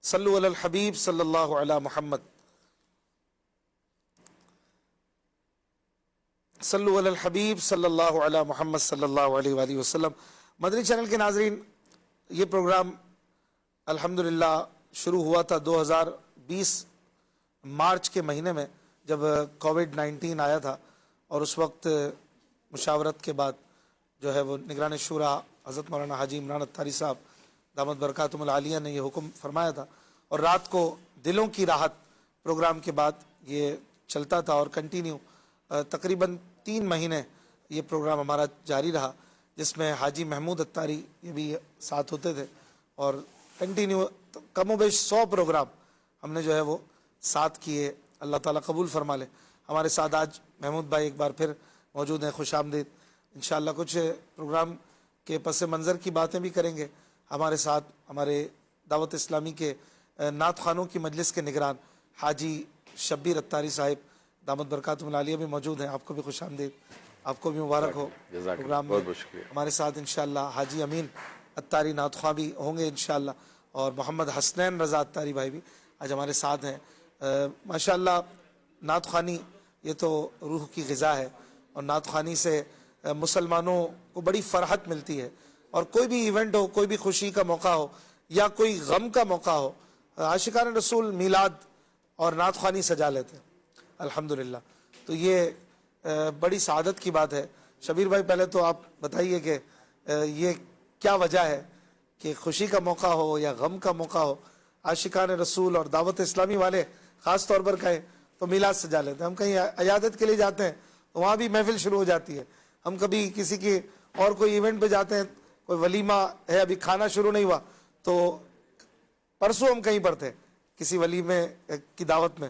صلو علی الحبیب صلی اللہ علی محمد، صلو علی الحبیب صلی اللہ علی محمد صلی اللہ علیہ وآلہ وسلم۔ مدنی چینل کے ناظرین، یہ پروگرام الحمدللہ شروع ہوا تھا 2020 مارچ کے مہینے میں، جب کووڈ-19 آیا تھا، اور اس وقت مشاورت کے بعد جو ہے وہ نگران شورا حضرت مولانا حاجی عمران اتاری صاحب دامت برکاتہم العالیہ نے یہ حکم فرمایا تھا، اور رات کو دلوں کی راحت پروگرام کے بعد یہ چلتا تھا، اور کنٹینیو تقریباً 3 مہینے یہ پروگرام ہمارا جاری رہا، جس میں حاجی محمود اتاری یہ بھی ساتھ ہوتے تھے، اور کنٹینیو کم و بیش 100 پروگرام ہم نے جو ہے وہ ساتھ کیے۔ اللہ تعالیٰ قبول فرما لے۔ ہمارے ساتھ آج محمود بھائی ایک بار پھر موجود ہیں، خوش آمدید۔ انشاءاللہ کچھ پروگرام کے پس منظر کی باتیں بھی کریں گے۔ ہمارے ساتھ ہمارے دعوت اسلامی کے نعت خوانوں کی مجلس کے نگران حاجی شبیر اتاری صاحب دامت برکاتہم العالیہ بھی موجود ہیں۔ آپ کو بھی خوش آمدید، آپ کو بھی مبارک ہو پروگرام میں۔ ہمارے ساتھ انشاءاللہ حاجی امین اتاری نعت خواں بھی ہوں گے انشاءاللہ، اور محمد حسنین رضا اتاری بھائی بھی آج ہمارے ساتھ ہیں۔ ماشاءاللہ نعت خوانی یہ تو روح کی غذا ہے، اور نعت خوانی سے مسلمانوں کو بڑی فرحت ملتی ہے، اور کوئی بھی ایونٹ ہو، کوئی بھی خوشی کا موقع ہو یا کوئی غم کا موقع ہو، عاشقان رسول میلاد اور نعت خوانی سجا لیتے ہیں الحمدللہ۔ تو یہ بڑی سعادت کی بات ہے۔ شبیر بھائی پہلے تو آپ بتائیے کہ یہ کیا وجہ ہے کہ خوشی کا موقع ہو یا غم کا موقع ہو، عاشقان رسول اور دعوت اسلامی والے خاص طور پر کہیں تو میلاد سجا لیتے ہیں۔ ہم کہیں عیادت کے لیے جاتے ہیں تو وہاں بھی محفل شروع ہو جاتی ہے۔ ہم کبھی کسی کی اور کوئی ایونٹ پہ جاتے ہیں، کوئی ولیمہ ہے، ابھی کھانا شروع نہیں ہوا، تو پرسوں ہم کہیں پر تھے کسی ولیمے کی دعوت میں،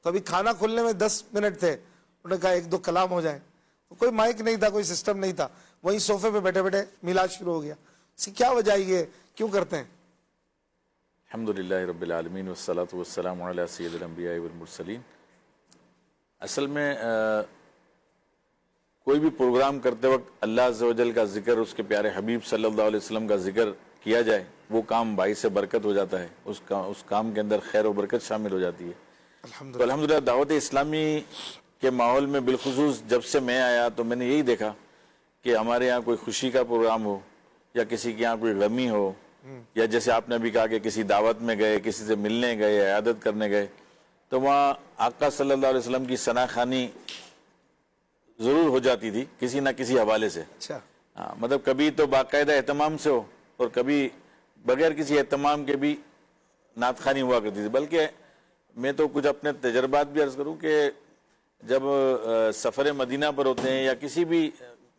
تو ابھی کھانا کھلنے میں 10 منٹ تھے، انہوں نے کہا 1-2 کلام ہو جائیں، تو کوئی مائک نہیں تھا، کوئی سسٹم نہیں تھا، وہیں صوفے پہ بیٹھے بیٹھے میلاد شروع ہو گیا۔ اس کی کیا وجہ ہے، یہ کیوں کرتے ہیں؟ الحمدللہ رب العالمین والصلاة والسلام علی سید الانبیاء والمرسلین۔ اصل میں کوئی بھی پروگرام کرتے وقت اللہ عز و جل کا ذکر، اس کے پیارے حبیب صلی اللہ علیہ وسلم کا ذکر کیا جائے، وہ کام باعث برکت ہو جاتا ہے، اس کام کے اندر خیر و برکت شامل ہو جاتی ہے۔ تو الحمدللہ دعوت اسلامی کے ماحول میں بالخصوص جب سے میں آیا تو میں نے یہی دیکھا کہ ہمارے یہاں کوئی خوشی کا پروگرام ہو یا کسی کے یہاں کوئی غمی ہو، یا جیسے آپ نے بھی کہا کہ کسی دعوت میں گئے، کسی سے ملنے گئے، عیادت کرنے گئے، تو وہاں آقا صلی اللہ علیہ وسلم کی ثنا خوانی ضرور ہو جاتی تھی کسی نہ کسی حوالے سے۔ مطلب کبھی تو باقاعدہ اہتمام سے ہو، اور کبھی بغیر کسی اہتمام کے بھی نعت خوانی ہوا کرتی تھی۔ بلکہ میں تو کچھ اپنے تجربات بھی عرض کروں کہ جب سفر مدینہ پر ہوتے ہیں یا کسی بھی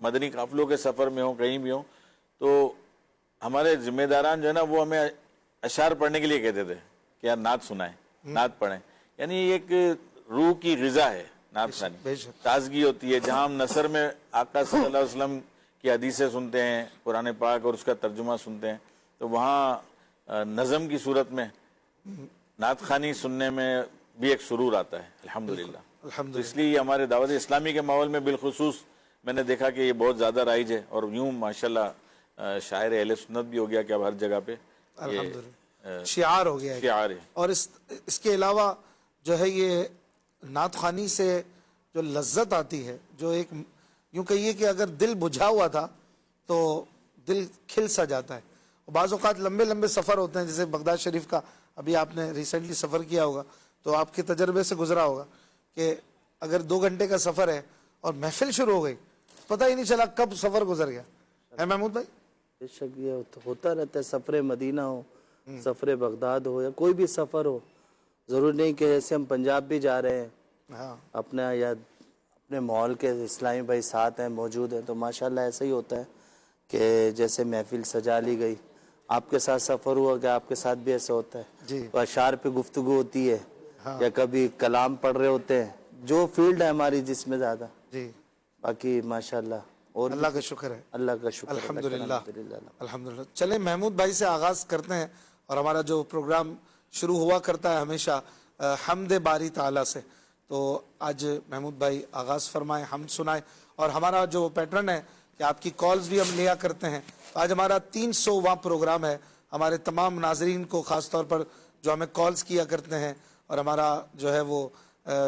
مدنی قافلوں کے سفر میں ہوں، کہیں بھی ہوں، تو ہمارے ذمہ داران جو ہے نا وہ ہمیں اشعار پڑھنے کے لیے کہتے تھے کہ یار نعت سنائیں، نعت پڑھیں۔ یعنی ایک روح کی غذا ہے نعت خوانی، تازگی ہوتی ہے۔ جہاں ہم نثر میں آقا صلی اللہ علیہ وسلم کی حدیثیں سنتے ہیں، قرآن پاک اور اس کا ترجمہ سنتے ہیں، تو وہاں نظم کی صورت میں نعت خوانی سننے میں بھی ایک سرور آتا ہے الحمدللہ۔ تو اس لیے ہمارے دعوت اسلامی کے ماحول میں بالخصوص میں نے دیکھا کہ یہ بہت زیادہ رائج ہے، اور یوں ماشاءاللہ شاعر اہل سنت بھی ہو گیا کہ اب ہر جگہ پہ شعار ہو گیا ہے، شعار ہے۔ اور اس کے علاوہ جو ہے یہ نعت خوانی سے جو لذت آتی ہے، جو ایک یوں کہیے کہ اگر دل بجھا ہوا تھا تو دل کھل سا جاتا ہے۔ بعض اوقات لمبے لمبے سفر ہوتے ہیں، جیسے بغداد شریف کا ابھی آپ نے ریسنٹلی سفر کیا ہوگا تو آپ کے تجربے سے گزرا ہوگا کہ اگر 2 گھنٹے کا سفر ہے اور محفل شروع ہو گئی، پتہ ہی نہیں چلا کب سفر گزر گیا ہے محمود بھائی؟ بے شک یہ ہوتا رہتا ہے، سفر مدینہ ہو، سفر بغداد ہو، یا کوئی بھی سفر ہو، ضرور نہیں کہ جیسے ہم پنجاب بھی جا رہے ہیں اپنا، یا اپنے ماحول کے اسلامی بھائی ساتھ ہیں، موجود ہیں، تو ماشاءاللہ ایسا ہی ہوتا ہے کہ جیسے محفل سجا لی گئی۔ آپ کے ساتھ سفر ہوا کہ آپ کے ساتھ بھی ایسا ہوتا ہے، تو اشعار پہ گفتگو ہوتی ہے، یا کبھی کلام پڑھ رہے ہوتے ہیں، جو فیلڈ ہے ہماری جس میں زیادہ، باقی ماشاءاللہ اور اللہ کا شکر ہے، اللہ کا شکر ہے، الحمدللہ الحمدللہ۔ چلیں محمود بھائی سے آغاز کرتے ہیں، اور ہمارا جو پروگرام شروع ہوا کرتا ہے ہمیشہ حمد باری تعالیٰ سے، تو آج محمود بھائی آغاز فرمائیں، حمد سنائیں، اور ہمارا جو پیٹرن ہے کہ آپ کی کالز بھی ہم لیا کرتے ہیں۔ آج ہمارا 300واں پروگرام ہے۔ ہمارے تمام ناظرین کو خاص طور پر جو ہمیں کالز کیا کرتے ہیں اور ہمارا جو ہے وہ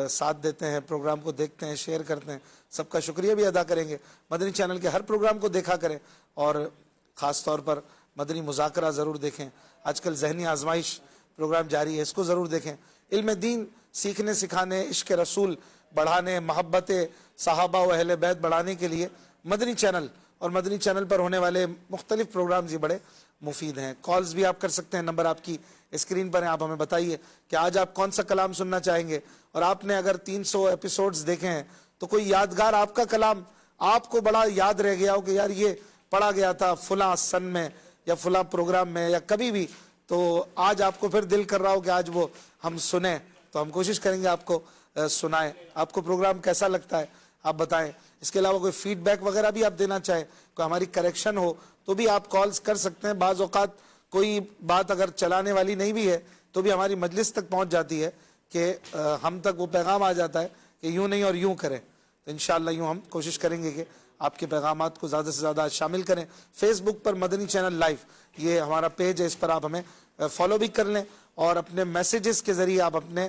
ساتھ دیتے ہیں، پروگرام کو دیکھتے ہیں، شیئر کرتے ہیں، سب کا شکریہ بھی ادا کریں گے۔ مدنی چینل کے ہر پروگرام کو دیکھا کریں اور خاص طور پر مدنی مذاکرہ ضرور دیکھیں۔ آج کل ذہنی آزمائش پروگرام جاری ہے، اس کو ضرور دیکھیں۔ علم دین سیکھنے سکھانے، عشق رسول بڑھانے، محبت صحابہ و اہل بیت بڑھانے کے لیے مدنی چینل اور مدنی چینل پر ہونے والے مختلف پروگرامز یہ بڑے مفید ہیں۔ کالز بھی آپ کر سکتے ہیں، نمبر آپ کی اسکرین پر ہیں، آپ ہمیں بتائیے کہ آج آپ کون سا کلام سننا چاہیں گے، اور آپ نے اگر 300 ایپیسوڈز دیکھے ہیں تو کوئی یادگار آپ کا کلام آپ کو بڑا یاد رہ گیا ہو کہ یار یہ پڑھا گیا تھا فلاں سن میں یا فلاں پروگرام میں یا کبھی بھی، تو آج آپ کو پھر دل کر رہا ہو کہ آج وہ ہم سنیں، تو ہم کوشش کریں گے آپ کو سنائیں۔ آپ کو پروگرام کیسا لگتا ہے آپ بتائیں۔ اس کے علاوہ کوئی فیڈ بیک وغیرہ بھی آپ دینا چاہیں، کوئی ہماری کریکشن ہو تو بھی آپ کالز کر سکتے ہیں۔ بعض اوقات کوئی بات اگر چلانے والی نہیں بھی ہے تو بھی ہماری مجلس تک پہنچ جاتی ہے کہ ہم تک وہ پیغام آ جاتا ہے کہ یوں نہیں اور یوں کریں، تو انشاءاللہ یوں ہم کوشش کریں گے کہ آپ کے پیغامات کو زیادہ سے زیادہ شامل کریں۔ فیس بک پر مدنی چینل لائیو یہ ہمارا پیج ہے، اس پر آپ ہمیں فالو بھی کر لیں اور اپنے میسیجز کے ذریعے آپ اپنے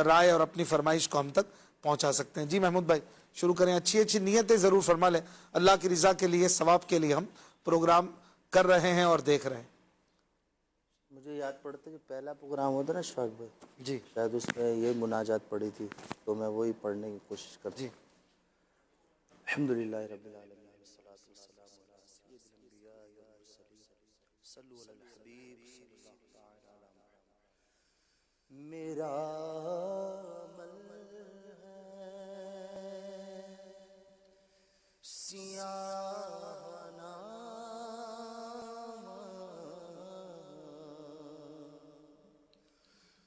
رائے اور اپنی فرمائش کو ہم تک پہنچا سکتے ہیں۔ جی محمود بھائی شروع کریں۔ اچھی نیتیں ضرور فرما لیں، اللہ کی رضا کے لیے، ثواب کے لیے ہم پروگرام کر رہے ہیں اور دیکھ رہے ہیں۔ مجھے یاد پڑتا ہے جو پہلا پروگرام ہوتا نا اشفاق بھائی، جی شاید اس میں یہ مناجات پڑھی تھی، تو میں وہی پڑھنے کی کوشش کرتا جی ہوں۔ الحمدللہ رب العالمین والصلاۃ والسلام علی سید الانبیاء والمرسلین صلو علی الحبیب صلی اللہ تعالی علی محمد۔ میرا عمل ہے سیاہ نامہ،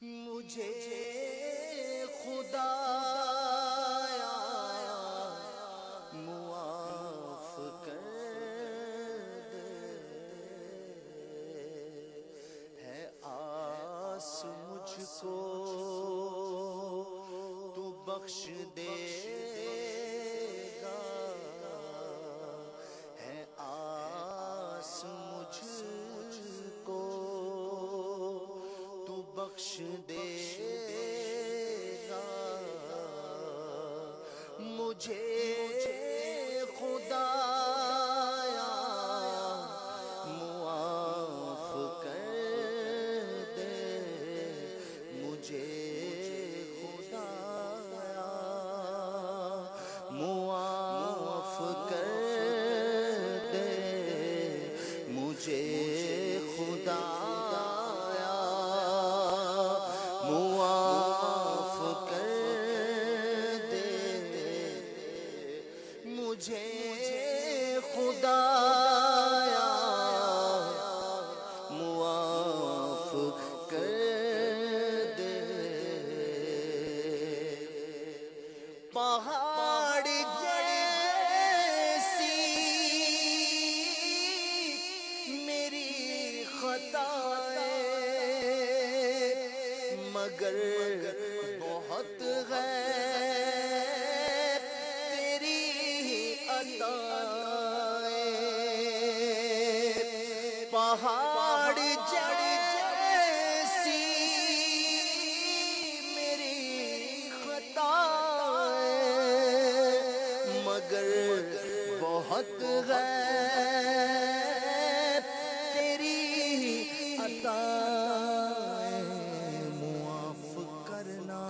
مجھے خدا معاف کر دے، ہے آس مجھ کو تو بخش دے گا، ہے آس مجھ کو تو بخش دے گا، مجھے خدا معاف کر دے، مجھے خدا معاف کر دے، مجھے خدا معاف کر دے، مجھے خدا معاف کر دے۔ پہاڑ جیسی میری خطائیں مگر بہت ہے تیری عطائیں، پہاڑ جیسی میری خطائیں مگر بہت ہے تیری عطائیں، معاف کرنا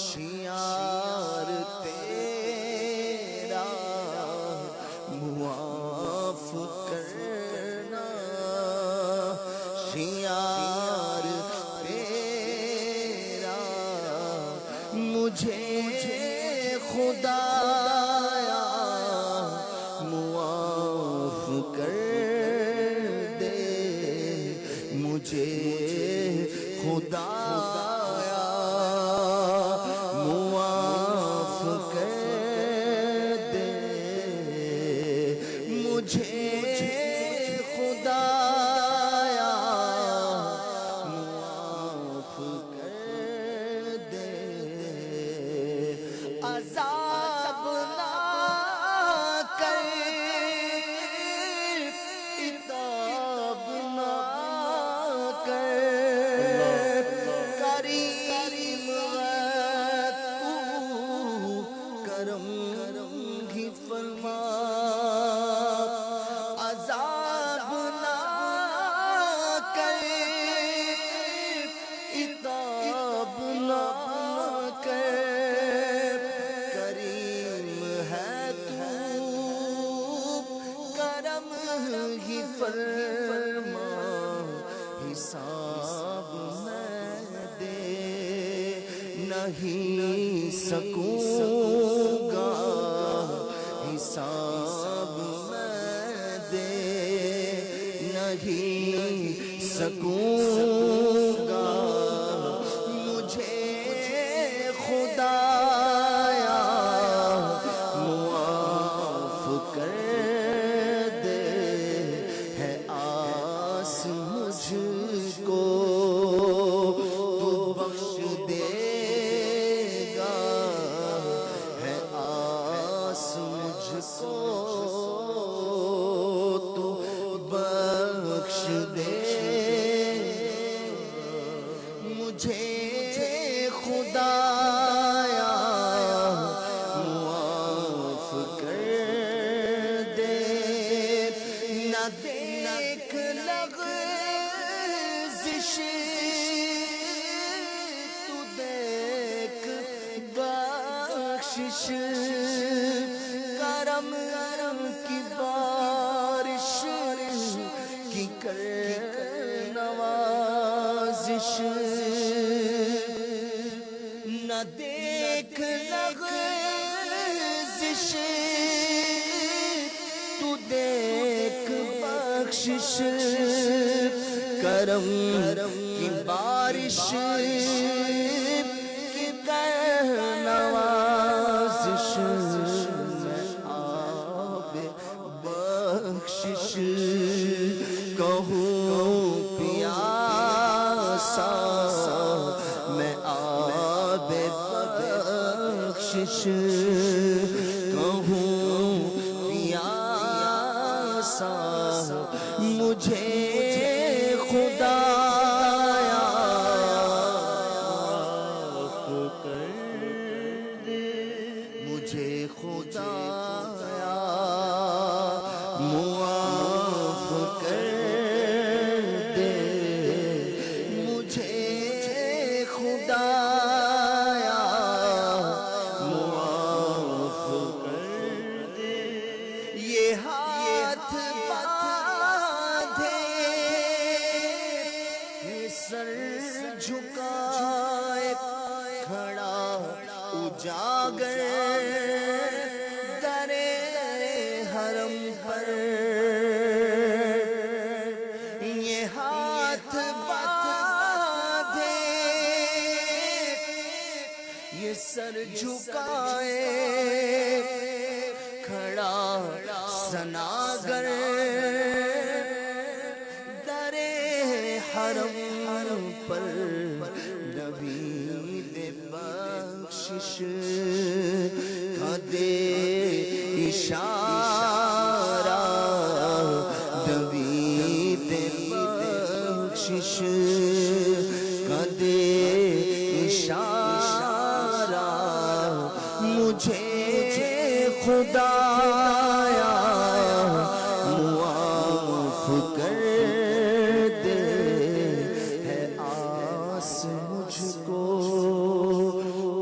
شیار تیرا، معاف کرنا شیار تیرا، مجھے خدا معاف کر دے، مجھے خدا معاف کر دے، مجھے خدا معاف کر دے، عذاب نہ کر، عتاب نہ کر، فرما حساب میں دے نہیں سکوں گا حساب میں دے نہیں سکوں گا مجھے خدایا معاف کر دے ہے آس مجھ کو تو بخش دے گا ہے آس مجھ کو تو بخش دے مجھے خدایا معاف کر دے نہ دیکھ لغزش تو دیکھ بخشش کرم کی بارش کی کر نوازش نہ دیکھ لغزش تو دیکھ بخشش کرم کی بارش کی کر نوازش میں آب بخشش کہوں پیاسا میں آب بخشش کہوں پیاسا مجھے خدایا معاف کر دے مجھے خدایا معاف کر دے مجھے خدایا معاف کر دے یہ ہاتھ باندھے یہ سر جھکائے کھڑا اجاگر درے حرم پر یہ ہاتھ باندھے یہ سر جھکائے کھڑا سناگر درے حرم پر نوید بخشش کا دے اشارہ نوید بخشش کا دے اشارہ مجھے خدایا معاف کر دے ہے آس مجھ کو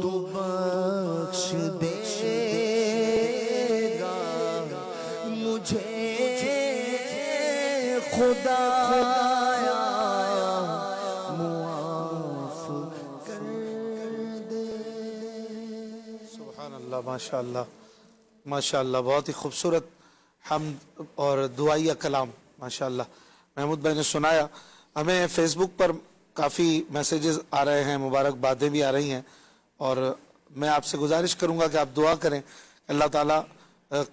تو بخش دے گا مجھے خدایا معاف کر دے سبحان اللہ ماشاء اللہ ماشاء اللہ بہت ہی خوبصورت حمد اور دعائیہ کلام ماشاء اللہ محمود بھائی نے سنایا ہمیں فیس بک پر کافی میسیجز آ رہے ہیں مبارک باتیں بھی آ رہی ہیں اور میں آپ سے گزارش کروں گا کہ آپ دعا کریں اللہ تعالیٰ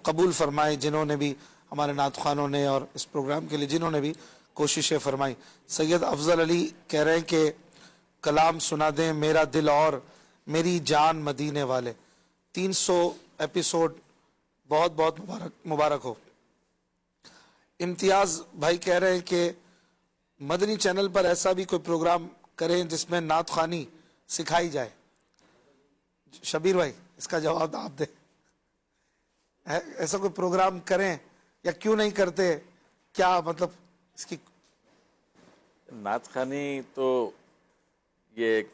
قبول فرمائے جنہوں نے بھی ہمارے نعت خوانوں نے اور اس پروگرام کے لیے جنہوں نے بھی کوششیں فرمائی سید افضل علی کہہ رہے ہیں کہ کلام سنا دیں میرا دل اور میری جان مدینے والے 300 ایپیسوڈ بہت بہت مبارک ہو امتیاز بھائی کہہ رہے ہیں کہ مدنی چینل پر ایسا بھی کوئی پروگرام کریں جس میں نعت خوانی سکھائی جائے شبیر بھائی اس کا جواب آپ دیں ایسا کوئی پروگرام کریں یا کیوں نہیں کرتے کیا مطلب اس کی نعت خوانی تو یہ ایک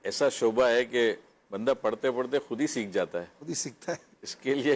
ایسا شعبہ ہے کہ بندہ پڑھتے پڑھتے خود ہی سیکھ جاتا ہے خود ہی سیکھتا ہے اس کے لیے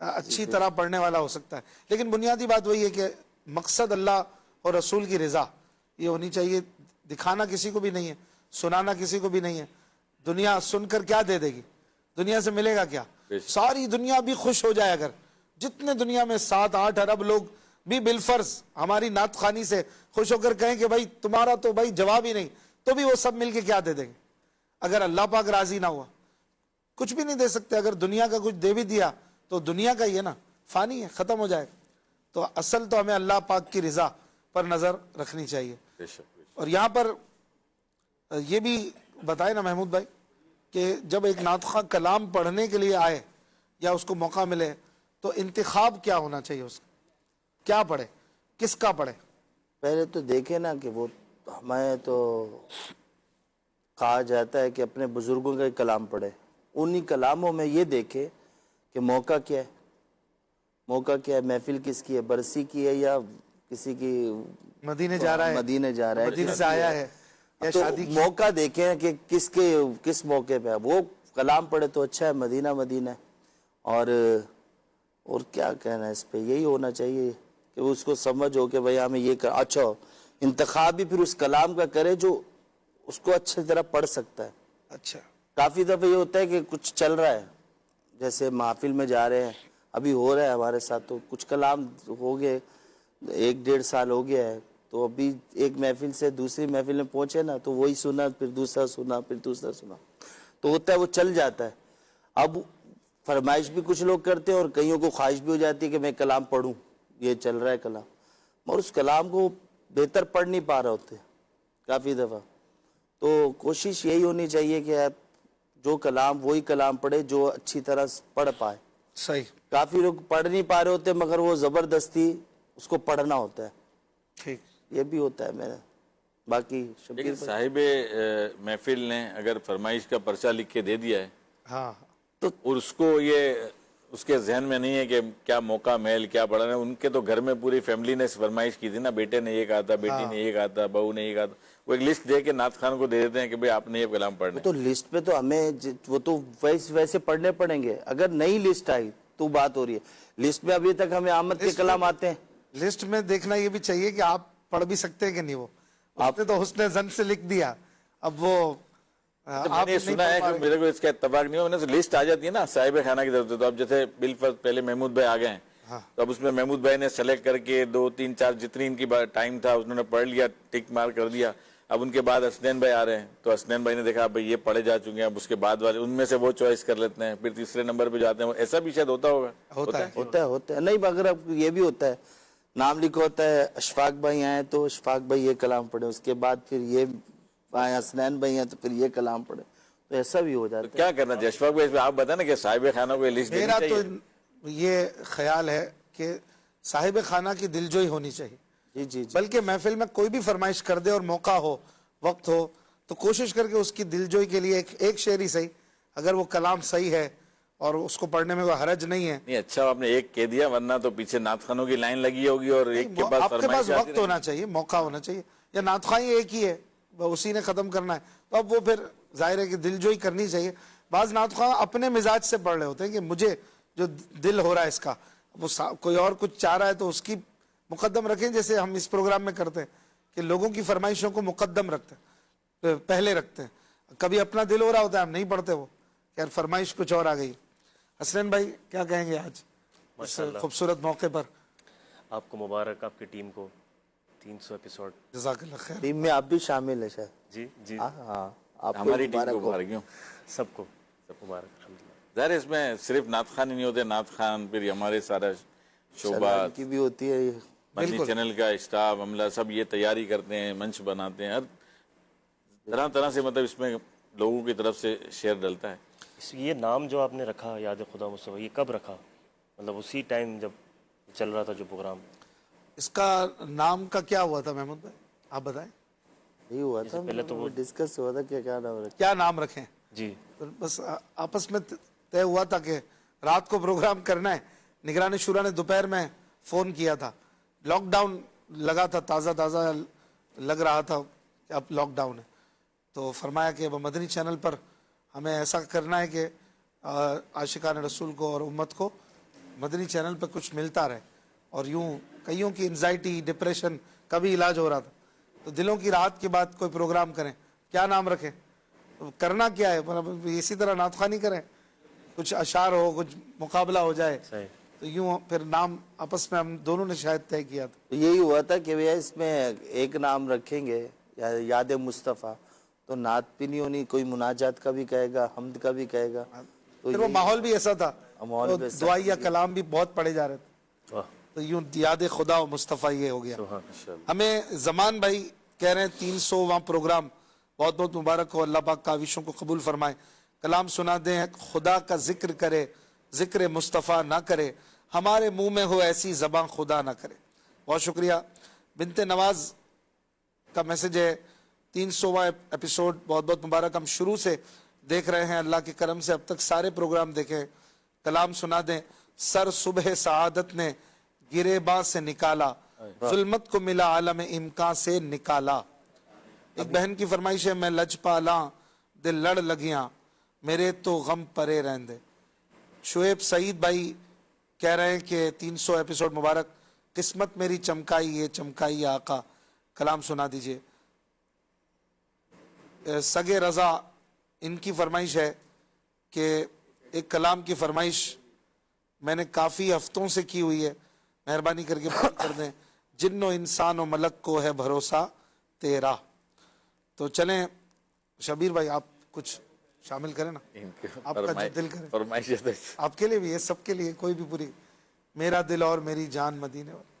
اچھی طرح پڑھنے والا ہو سکتا ہے. لیکن بنیادی بات وہی ہے کہ مقصد اللہ اور رسول کی رضا یہ ہونی چاہیے. دکھانا کسی کو بھی نہیں ہے, سنانا کسی کو بھی نہیں ہے. دنیا سن کر کیا دے دے گی, دنیا سے ملے گا کیا؟ ساری دنیا بھی خوش ہو جائے اگر, جتنے دنیا میں 7-8 ارب لوگ بھی بالفرض ہماری نعت خوانی سے خوش ہو کر کہیں کہ بھائی تمہارا تو بھائی جواب ہی نہیں, تو بھی وہ سب مل کے کیا دے دیں گے؟ اگر اللہ پاک راضی نہ ہوا کچھ بھی نہیں دے سکتے. اگر دنیا کا کچھ دے بھی دیا تو دنیا کا ہی ہے نا, فانی ہے, ختم ہو جائے گا. تو اصل تو ہمیں اللہ پاک کی رضا پر نظر رکھنی چاہیے. اور یہاں پر یہ بھی بتائے نا محمود بھائی کہ جب ایک نعت خواں کلام پڑھنے کے لیے آئے یا اس کو موقع ملے تو انتخاب کیا ہونا چاہیے اس کا, کیا پڑھے, کس کا پڑھے؟ پہلے تو دیکھیں نا کہ وہ ہمیں تو کہا جاتا ہے کہ اپنے بزرگوں کا کلام پڑھے. انہی کلاموں میں یہ دیکھے کہ موقع کیا ہے, موقع کیا ہے, محفل کس کی ہے, برسی کی ہے یا کسی کی مدینے جا رہا ہے, مدینے جا رہا ہے, مدینے سے آیا ہے, یا تو شادی کی. موقع دیکھیں کہ کس موقع پہ ہے وہ کلام پڑھے تو اچھا ہے. مدینہ مدینہ ہے. اور کیا کہنا ہے اس پہ, یہی ہونا چاہیے کہ اس کو سمجھ ہو کہ بھئی ہمیں یہ اچھا انتخاب بھی پھر اس کلام کا کرے جو اس کو اچھی طرح پڑھ سکتا ہے. اچھا, کافی دفعہ یہ ہوتا ہے کہ کچھ چل رہا ہے, جیسے محفل میں جا رہے ہیں, ابھی ہو رہا ہے ہمارے ساتھ, تو کچھ کلام ہو گئے 1-1.5 سال ہو گیا ہے, تو ابھی ایک محفل سے دوسری محفل میں پہنچے نا تو وہی سنا, پھر دوسرا سنا, پھر دوسرا سنا, تو ہوتا ہے وہ چل جاتا ہے. اب فرمائش بھی کچھ لوگ کرتے ہیں اور کئیوں کو خواہش بھی ہو جاتی ہے کہ میں کلام پڑھوں, یہ چل رہا ہے کلام, اور اس کلام کو بہتر پڑھ نہیں پا رہے ہوتے کافی دفعہ. تو کوشش یہی ہونی چاہیے کہ آپ جو کلام وہی کلام پڑھے جو اچھی طرح پڑھ پائے. صحیح. کافی لوگ پڑھ نہیں پا رہے ہوتے مگر وہ زبردستی اس کو پڑھنا ہوتا ہے. ٹھیک, یہ بھی ہوتا ہے میرا. باقی لیکن صاحب محفل نے اگر فرمائش کا پرچہ لکھ کے دے دیا ہے ہاں, اور اس کو یہ اس کے ذہن میں نہیں ہے کہ کیا موقع محل کیا پڑھنا ہے. ان کے تو گھر میں پوری فیملی نے فرمائش کی تھی نا, بیٹے نے یہ کہا تھا, بیٹی نے یہ کہا تھا, بہو نے یہ کہا تھا, وہ ایک لسٹ دے کے نعت خان کو دے دیتے ہیں کہ بھئی آپ نے یہ کلام پڑھنا ہے. تو لسٹ پہ تو ہمیں وہ تو ویسے پڑھنے پڑیں گے. اگر نئی لسٹ آئی تو بات ہو رہی ہے. لسٹ میں ابھی تک ہمیں آمد کے کلام آتے ہیں. لسٹ میں دیکھنا یہ بھی چاہیے کہ آپ پڑھ بھی سکتے ہیں کہ نہیں. وہ آپ نے تو حسن زن سے لکھ دیا, اب وہ میں نے سنا ہے کہ میرے کو اس کا اتفاق نہیں ہوا, میں نے لسٹ آ جاتی ہے نا صاحب خانہ کی طرف سے, تو اب جیسے بالفرض پہلے محمود بھائی آ گئے ہیں تو اب اس میں محمود بھائی نے سلیکٹ کر کے 2-3-4 جتنی ان کی ٹائم تھا انہوں نے پڑھ لیا, ٹک مار کر دیا. اب ان کے بعد حسنین بھائی آ رہے ہیں تو حسنین بھائی نے دیکھا بھئی یہ پڑھے جا چکے ہیں, اب اس کے بعد والے ان میں سے وہ چوائس کر لیتے ہیں, پھر تیسرے نمبر پہ جاتے ہیں. ایسا بھی شاید ہوتا ہوگا. ہوتا ہے نہیں, مگر اب یہ بھی ہوتا ہے نام لکھا ہوتا ہے اشفاق بھائی آئے تو اشفاق بھائی یہ کلام پڑھے, اس کے بعد پھر یہ حسنین بھائی ہیں تو پھر یہ کلام پڑھے, تو ایسا بھی ہو جاتا ہے. کیا کرنا چاہیے اشفاق بھائی, آپ بتائیں نا کہ صاحب خانہ کو یہ لسٹ دینی میرا چاہیے. تو یہ خیال ہے کہ صاحب خانہ کی دلجوئی ہونی چاہیے. جی بلکہ محفل میں کوئی بھی فرمائش کر دے اور موقع ہو, وقت ہو, تو کوشش کر کے اس کی دلجوئی کے لیے ایک شعر ہی صحیح, اگر وہ کلام صحیح ہے اور اس کو پڑھنے میں کوئی حرج نہیں ہے. نہیں اچھا آپ نے ایک کہہ دیا, ورنہ تو پیچھے نعت خانوں کی لائن لگی ہوگی اور ایک کے بعد آپ کے فرمائش پاس وقت ہونا چاہیے, موقع ہونا چاہیے, یا نعت خواہی ایک ہی ہے اسی نے ختم کرنا ہے, تو اب وہ پھر ظاہر ہے کہ دلجوئی کرنی چاہیے. بعض نعت خواہ اپنے مزاج سے پڑھ رہے ہوتے ہیں کہ مجھے جو دل ہو رہا ہے اس کا, وہ کوئی اور کچھ چاہ رہا ہے تو اس کی مقدم رکھیں, جیسے ہم اس پروگرام میں کرتے ہیں کہ لوگوں کی فرمائشوں کو مقدم رکھتے ہیں, پہلے رکھتے ہیں. کبھی اپنا دل ہو رہا ہوتا ہے ہم نہیں پڑھتے, وہ یار فرمائش کچھ اور آ گئی. حسنین بھائی کیا کہیں گے آج اس خوبصورت موقع پر؟ آپ کو مبارک, آپ کی ٹیم کو 300 ایپیسوڈ. جزاک اللہ خیر. ٹیم میں آپ بھی شامل ہے شاید. جی ہاں, آپ ہماری ٹیم کو مبارک ہوں. سب کو مبارک الحمدللہ. ظاہر اس میں صرف نعت خان ہی نہیں ہوتے, نعت خان پھر ہمارے سارا شعبہ کی بھی ہوتی ہے, مدنی چینل کا اسٹاف عملہ سب یہ تیاری کرتے ہیں, منچ بناتے ہیں, ہر طرح سے مطلب اس میں لوگوں کی طرف سے شیئر ڈلتا ہے. یہ نام جو آپ نے رکھا یاد خدا مصطفیٰ, یہ کب رکھا؟ مطلب اسی ٹائم جب چل رہا تھا جو پروگرام. اس کا نام کا کیا ہوا تھا محمود بھائی, آپ بتائیں. یہی ہوا تھا, پہلے تو وہ ڈسکس ہوا تھا کہ کیا نام رکھیں. جی بس آپس میں طے ہوا تھا کہ رات کو پروگرام کرنا ہے. نگرانی شورا نے دوپہر میں فون کیا تھا, لاک ڈاؤن لگا تھا, تازہ لگ رہا تھا کہ اب لاک ڈاؤن ہے, تو فرمایا کہ مدنی چینل پر ہمیں ایسا کرنا ہے کہ عاشقان رسول کو اور امت کو مدنی چینل پہ کچھ ملتا رہے اور یوں کئیوں کی انزائٹی ڈپریشن کا بھی علاج ہو رہا تھا. تو دلوں کی راحت کے بعد کوئی پروگرام کریں, کیا نام رکھیں, کرنا کیا ہے, مطلب اسی طرح نعت خوانی کریں, کچھ اشعار ہو, کچھ مقابلہ ہو جائے. صحیح. تو یوں پھر نام آپس میں ہم دونوں نے شاید طے کیا تھا. تو یہی ہوا تھا کہ بھیا اس میں ایک نام رکھیں گے یاد مصطفیٰ, تو نعت بھی نہیں ہونی, کوئی مناجات کا بھی کہے گا, حمد کا بھی کہے گا. تو پھر وہ ماحول بھی ایسا تھا, ماحول بھی دعائیہ کلام بھی بہت پڑھے جا رہے تھے. واہ تو یوں یاد خدا و مصطفیٰ یہ ہو گیا. سبحان. ہمیں زمان بھائی کہہ رہے ہیں 300واں پروگرام, بہت بہت مبارک ہو, اللہ پاک کاوشوں کو قبول فرمائے. کلام سنا دیں, خدا کا ذکر کرے, ذکر مصطفیٰ نہ کرے, ہمارے منہ میں ہو ایسی زبان خدا نہ کرے. بہت شکریہ. بنت نواز کا میسج ہے 300واں ایپیسوڈ بہت بہت مبارک. ہم شروع سے دیکھ رہے ہیں, اللہ کے کرم سے اب تک سارے پروگرام دیکھیں. کلام سنا دیں. سر صبح سعادت نے گریباں سے نکالا, ظلمت کو ملا عالم امکان سے نکالا. ایک بہن کی فرمائش ہے, میں لج پالاں دل لڑ لگیاں, میرے تو غم پرے رہندے. شعیب سعید بھائی کہہ رہے ہیں کہ 300 ایپیسوڈ مبارک, قسمت میری چمکائی ہے چمکائی آقا, کلام سنا دیجئے. سگے رضا, ان کی فرمائش ہے کہ ایک کلام کی فرمائش میں نے کافی ہفتوں سے کی ہوئی ہے, مہربانی کر کے پوری کر دیں. جن و انسان و ملک کو ہے بھروسہ تیرا. تو چلیں شبیر بھائی آپ کچھ شامل کریں نا, آپ کا جو دل کرے. فرمائش آپ کے لیے بھی ہے, سب کے لیے, کوئی بھی پوری. میرا دل اور میری جان مدینے والا,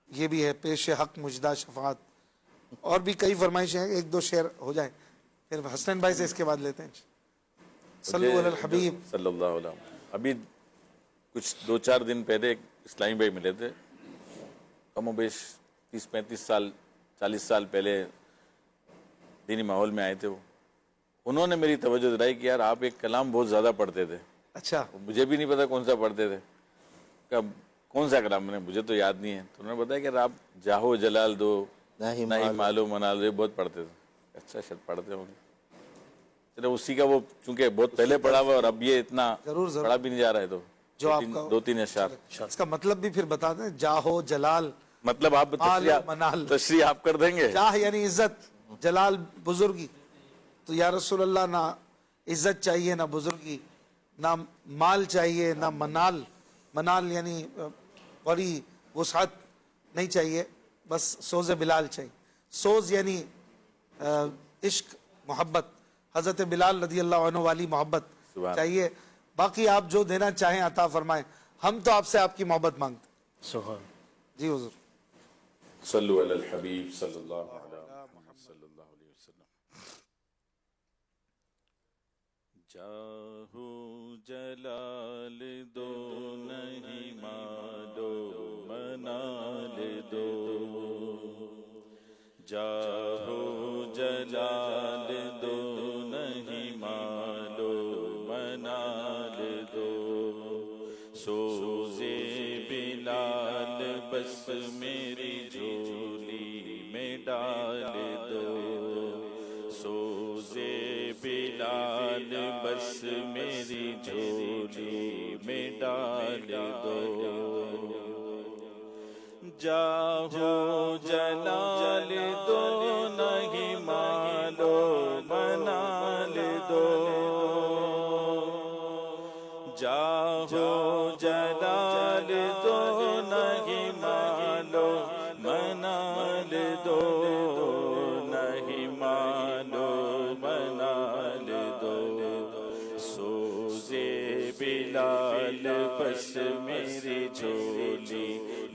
یہ بھی ہے. پیش حق مجدہ شفاعت, اور بھی کئی فرمائشیں ہیں, ایک دو شعر ہو جائیں پھر حسنین بھائی سے اس کے بعد لیتے ہیں. صلو علی الحبیب صلی اللہ علیہ وسلم. ابھی کچھ 2-4 دن پہلے ایک اسلامی بھائی ملے تھے, کم و بیش 30-35 سال 40 سال پہلے دینی ماحول میں آئے تھے. وہ انہوں نے میری توجہ دلائی کہ یار آپ ایک کلام بہت زیادہ پڑھتے تھے. اچھا, مجھے بھی نہیں پتا کون سا پڑھتے تھے. کب کون سا کلام, مجھے تو یاد نہیں ہے. تو انہوں نے بتایا کہ آپ جاہو جلال دو نہیں مالو منال, یہ بہت پڑھتے تھے. اچھا شاید پڑھتے ہوں گے. چلو اسی کا وہ چونکہ بہت پہلے پڑھا ہوا اور اب یہ اتنا پڑھا بھی نہیں جا رہا ہے, تو جو آپ کا 2-3 اشعار. اس کا مطلب بھی پھر بتا دیں. جاہو جلال, مطلب آپ تشریح آپ کر دیں گے. جاہ یعنی عزت, جلال بزرگی. تو یا رسول اللہ نہ عزت چاہیے نہ بزرگی, نہ مال چاہیے نہ منال. منال یعنی بڑی وسعت نہیں چاہیے, بس سوز بلال چاہیے. سوز یعنی عشق محبت, حضرت بلال رضی اللہ عنہ والی محبت چاہیے. باقی آپ جو دینا چاہیں عطا فرمائیں, ہم تو آپ سے آپ کی محبت مانگتے. سبحان. جی حضور. صلو علی الحبیب صلی اللہ علیہ محمد صلی اللہ علیہ وسلم. جاہو جلال دو نہیں مالو منال دو, جاہو جلال دو نہیں مالو منال دو, سوزے بلال بس میری جھولی میں ڈال دو, سوزے بلال بس میری جھولی میں ڈال دو. جاہو جلال دو نہیں مالو منال دو, جاہو جلال دو نہیں مالو منال دو, نہیں مالو منال دو, سوزے بلال بس میری جھولی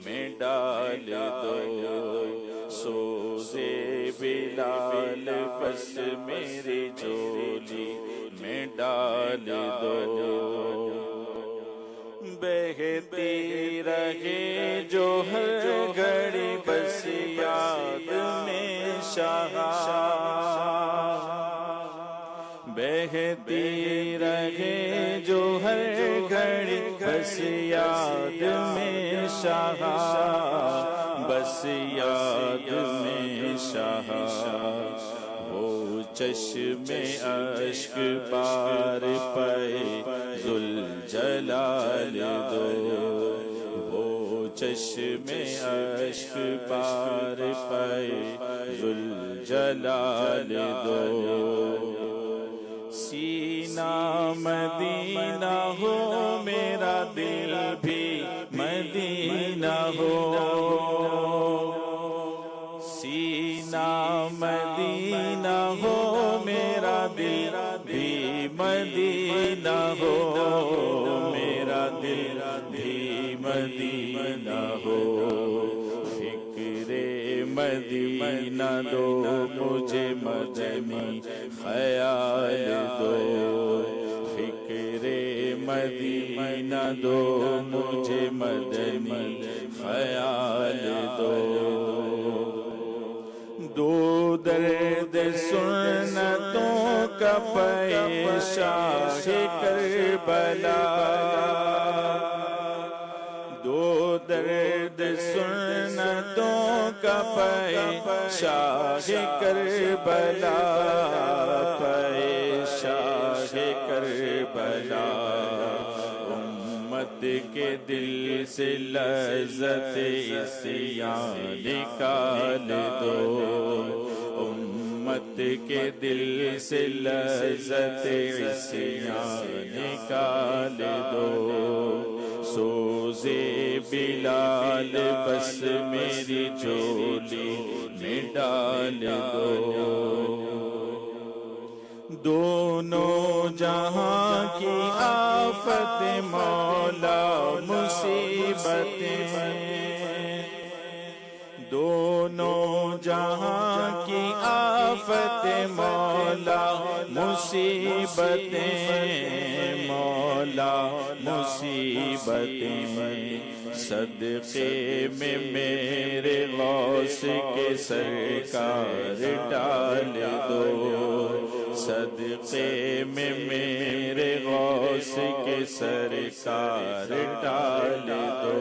میں ڈال دو, سوزے بلال بس میری جھولی میں ڈال دو. بہتی رہے جو ہر گھڑی بس یاد میں شاہ, بہتی رہے جو ہر گھڑی بس یاد میں شاہ, بس یاد میں شاہ. وہ چشم اشک بار پائے ذوالجلال دو، وہ چشم اشک بار پائے ذوالجلال دو، سینہ مدینہ ہو میرا دل بھی مدینہ ہو، سینہ مدینہ ہو میرا دل بھی مدینہ ہو، میرا دل بھی مدینہ ہو، فکر مدینہ دو مجھے مدنی خیال دو، فکر مدینہ دو مجھے مدنی خیال دو، دو درد سنتوں کا پیشہ کربلا، دو درد سنتوں کا پیشہ کربلا، پیشہ کربلا، امت کے دل سے لذت عصیان نکال دو، امت کے دل سے لذت عصیان نکال دو، سوزے بلال بس میری جھولی میں ڈال دو، دونوں جہاں کی آفت مولا مصیبتیں، دونوں جہاں کی آفت مولا مصیبتیں، مولا مصیبتیں، صدقے میں میرے غوث کے سرکار ڈال دو، صدقے میں میرے غوث کے سرکار ڈال دو،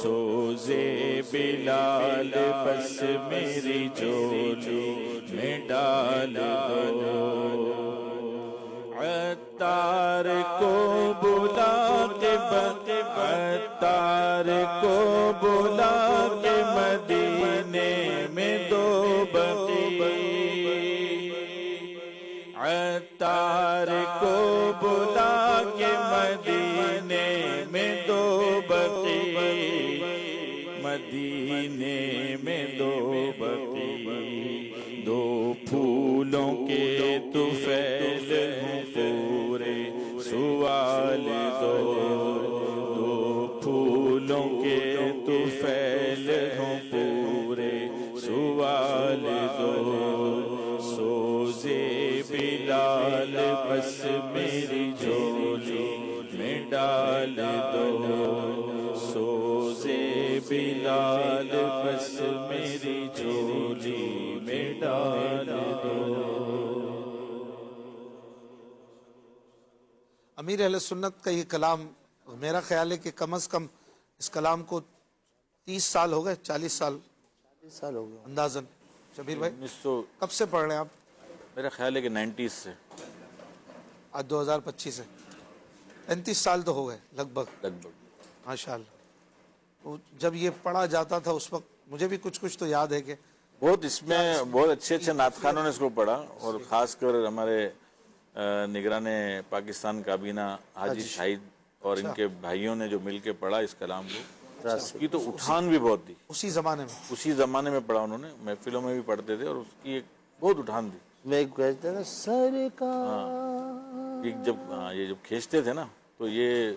سوزے بلال بس میری جھولی میں ڈال دو، عطار کو بلا کے عطار کو بلا کے مدینے میں دو بقی، عطار کو بلا کے مدینے میں دو بقی، مدینے میں دو بقی، دو پھولوں کے طفیل ہوں پورے سوال دو، دو پھولوں کے طفیل ہوں پورے سوال دو، سوزے بلال بس میری جھولی میں ڈال دو، سوزے بلال بس میری جھولی میں ڈال دو۔ امیر اہل سنت کا یہ کلام میرا خیال ہے کہ کم از کم اس کلام کو 30 سال ہو گئے، 40 سال سال ہو گیا اندازاً۔ شبیر بھائی 1900 کب سے پڑھ رہے ہیں آپ؟ میرا خیال ہے کہ 90s سے، آج 2025 ہے، 35 سال تو ہو گئے لگ بھگ لگ بھگ۔ ماشاء اللہ۔ تو جب یہ پڑھا جاتا تھا اس وقت مجھے بھی کچھ تو یاد ہے کہ بہت اس میں بہت اچھے اچھے نعت خانوں نے اس کو پڑھا، اور خاص کر ہمارے نگران پاکستان کابینہ حاجی شاہد اور ان کے بھائیوں نے جو مل کے پڑھا اس کلام کو، اس کی تو اٹھان بھی بہت تھی، اسی زمانے میں اسی زمانے میں پڑھا انہوں نے، محفلوں میں بھی پڑھتے تھے، اور اس کی ایک بہت اٹھان تھی۔ میں ایک کہتے ہیں نا سرکار، یہ جب کھینچتے تھے نا تو یہ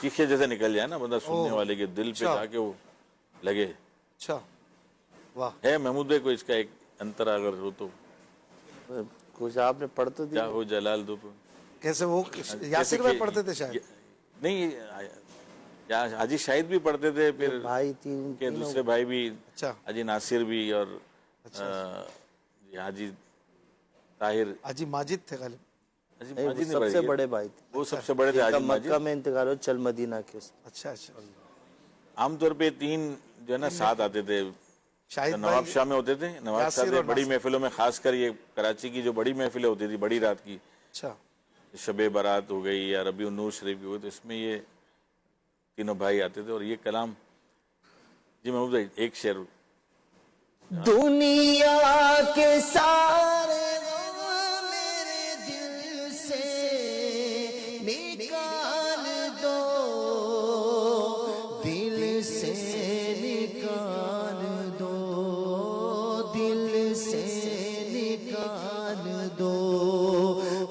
چیخے جیسے نکل جائے نا بندہ سننے والے کے دل پہ جا کے وہ لگے۔ اچھا، واہ، ہے محمود بھائی کو اس کا ایک انتر اگر ہو تو کچھ آپ نے پڑھ تو دیا؟ کیا ہو جلال دو کیسے وہ یاسر میں پڑھتے تھے شاید؟ نہیں، حاجی شاہد بھی پڑھتے تھے، پھر بھائی تھی ان کے دوسرے بھائی بھی، اچھا، حاجی ناصر بھی، اور حاجی طاہر، حاجی ماجد تھے غالب، حاجی نہیں، وہ ماجد سب نے سے پڑھی، بڑے بھائی تھے، وہ سب سے بڑے تھے ان کا حاجی ماجد۔ مکہ میں انتقال ہو چل مدینہ کے، اچھا اچھا، عام طور پہ 3 جو ہے نا ساتھ آتے تھے، شاہد نواب بھائی شاہ میں ہوتے تھے، نواب شاہ یاسر سے اور بڑی ناصر۔ محفلوں میں، خاص کر یہ کراچی کی جو بڑی محفلیں ہوتی تھی بڑی رات کی، اچھا شب برات ہو گئی یا ربیع النور شریف کی ہوئی، تو اس میں یہ تینوں بھائی آتے تھے اور یہ کلام. جی محمود بھائی ایک شعر. دنیا کے سارے غم میرے دل سے نکال دو، دل سے نکال دو، دل سے نکال دو.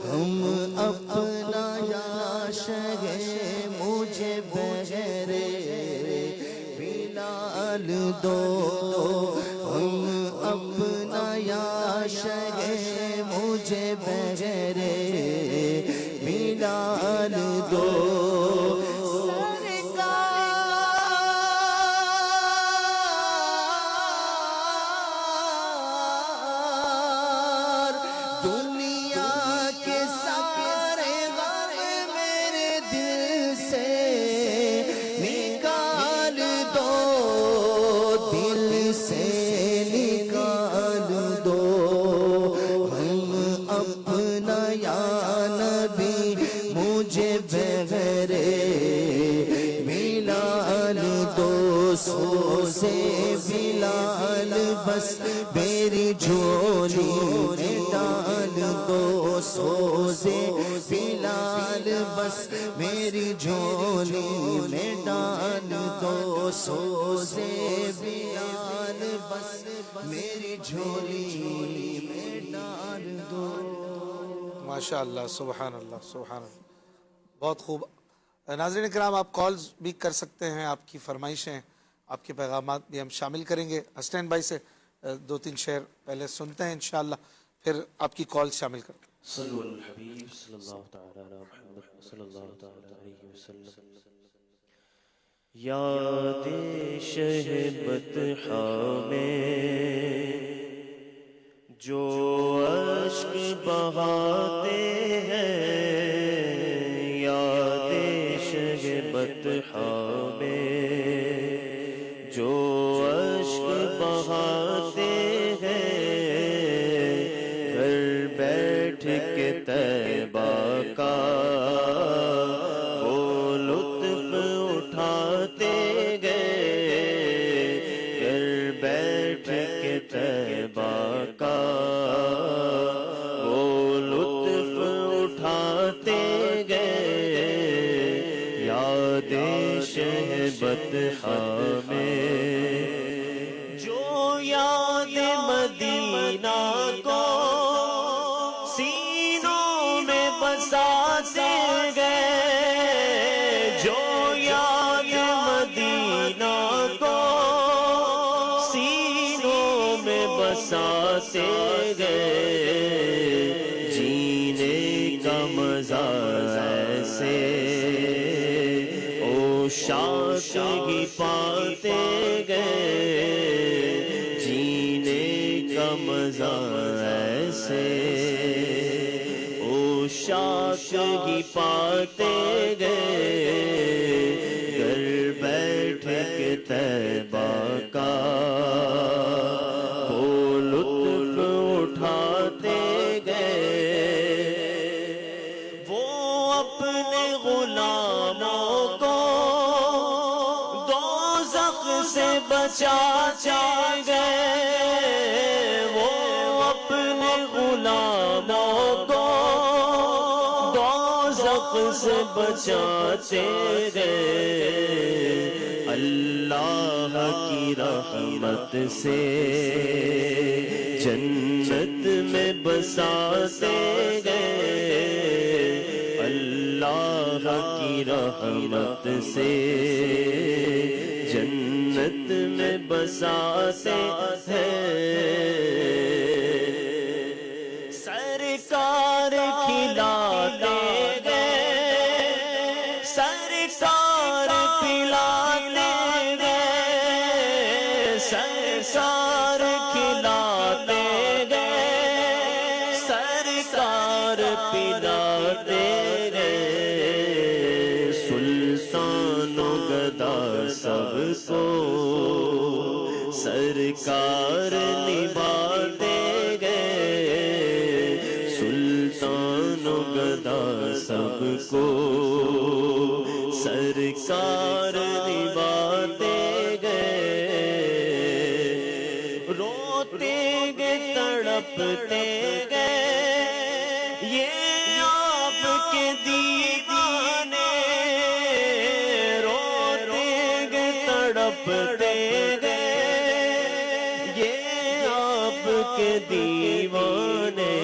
ہم اپنا عاشق مجھے بغیر بلال دو، ہم اپنا عاشق مجھے بغیر بلال دو. دنیا کے سارے غم میرے دل سے نکال دو، دل سے نکال دو. ہم اپنا یا نبی مجھے بغیر بلال دو. سوزے بلال بس میری جھولی میں ڈال دو، سوزے بلال بس میری جھولی میں ڈال دو، سوزے بلال بس میری جھولی میں ڈال دو. ماشاء اللہ، سبحان اللہ، سبحان اللہ، بہت خوب. ناظرین کرام آپ کالز بھی کر سکتے ہیں، آپ کی فرمائشیں، آپ کے پیغامات بھی ہم شامل کریں گے. حسنین بھائی سے دو تین شعر پہلے سنتے ہیں انشاءاللہ، پھر آپ کی کال شامل کرتے ہیں. صلو علی الحبیب صلی اللہ تعالی علی محمد صلی اللہ تعالی علیہ وسلم. یاد شہ بطحا میں جو اشک بہاتے ہیں، یاد شہ بطحا میں جو اشک بہاتے ہیں، گھر بیٹھ کے طیبہ کا وہ لطف اٹھاتے گئے، گھر بیٹھ کے طیبہ کا وہ لطف اٹھاتے گئے. یاد شہ بطحا میں جو یاد مدینہ کو سینوں میں بساتے گئے، جو یاد مدینہ کو سینوں میں بساتے گئے، جینے کا مزہ ایسے شاکی پاتے گئے، جینے کا مزہ ایسے او شاکی پاتے گئے، گھر بیٹھ کے طیبہ کا وہ لطف اٹھاتے گئے. وہ اپنے غلاموں کو سے بچاتے گئے، وہ اپنے غلاموں کو دوزخ سے بچاتے گئے. اللہ کی رحمت سے جنت میں بساتے گئے، اللہ کی رحمت سے جنت میں بساتے ہیں. سرکار کھلاتے گئے، سرکار پلاتے گئے، سرکار کھلاتے گئے، سرکار پلاتے گئے. سلطان و گدا سب کو سرکار سرکار نبھاتے گئے سلطان و گدا سب کو سرکار نبھاتے گئے روتے گئے تڑپتے گئے یہ آپ کے دیوانے روتے گئے تڑپتے گئے یہ آپ کے دیوانے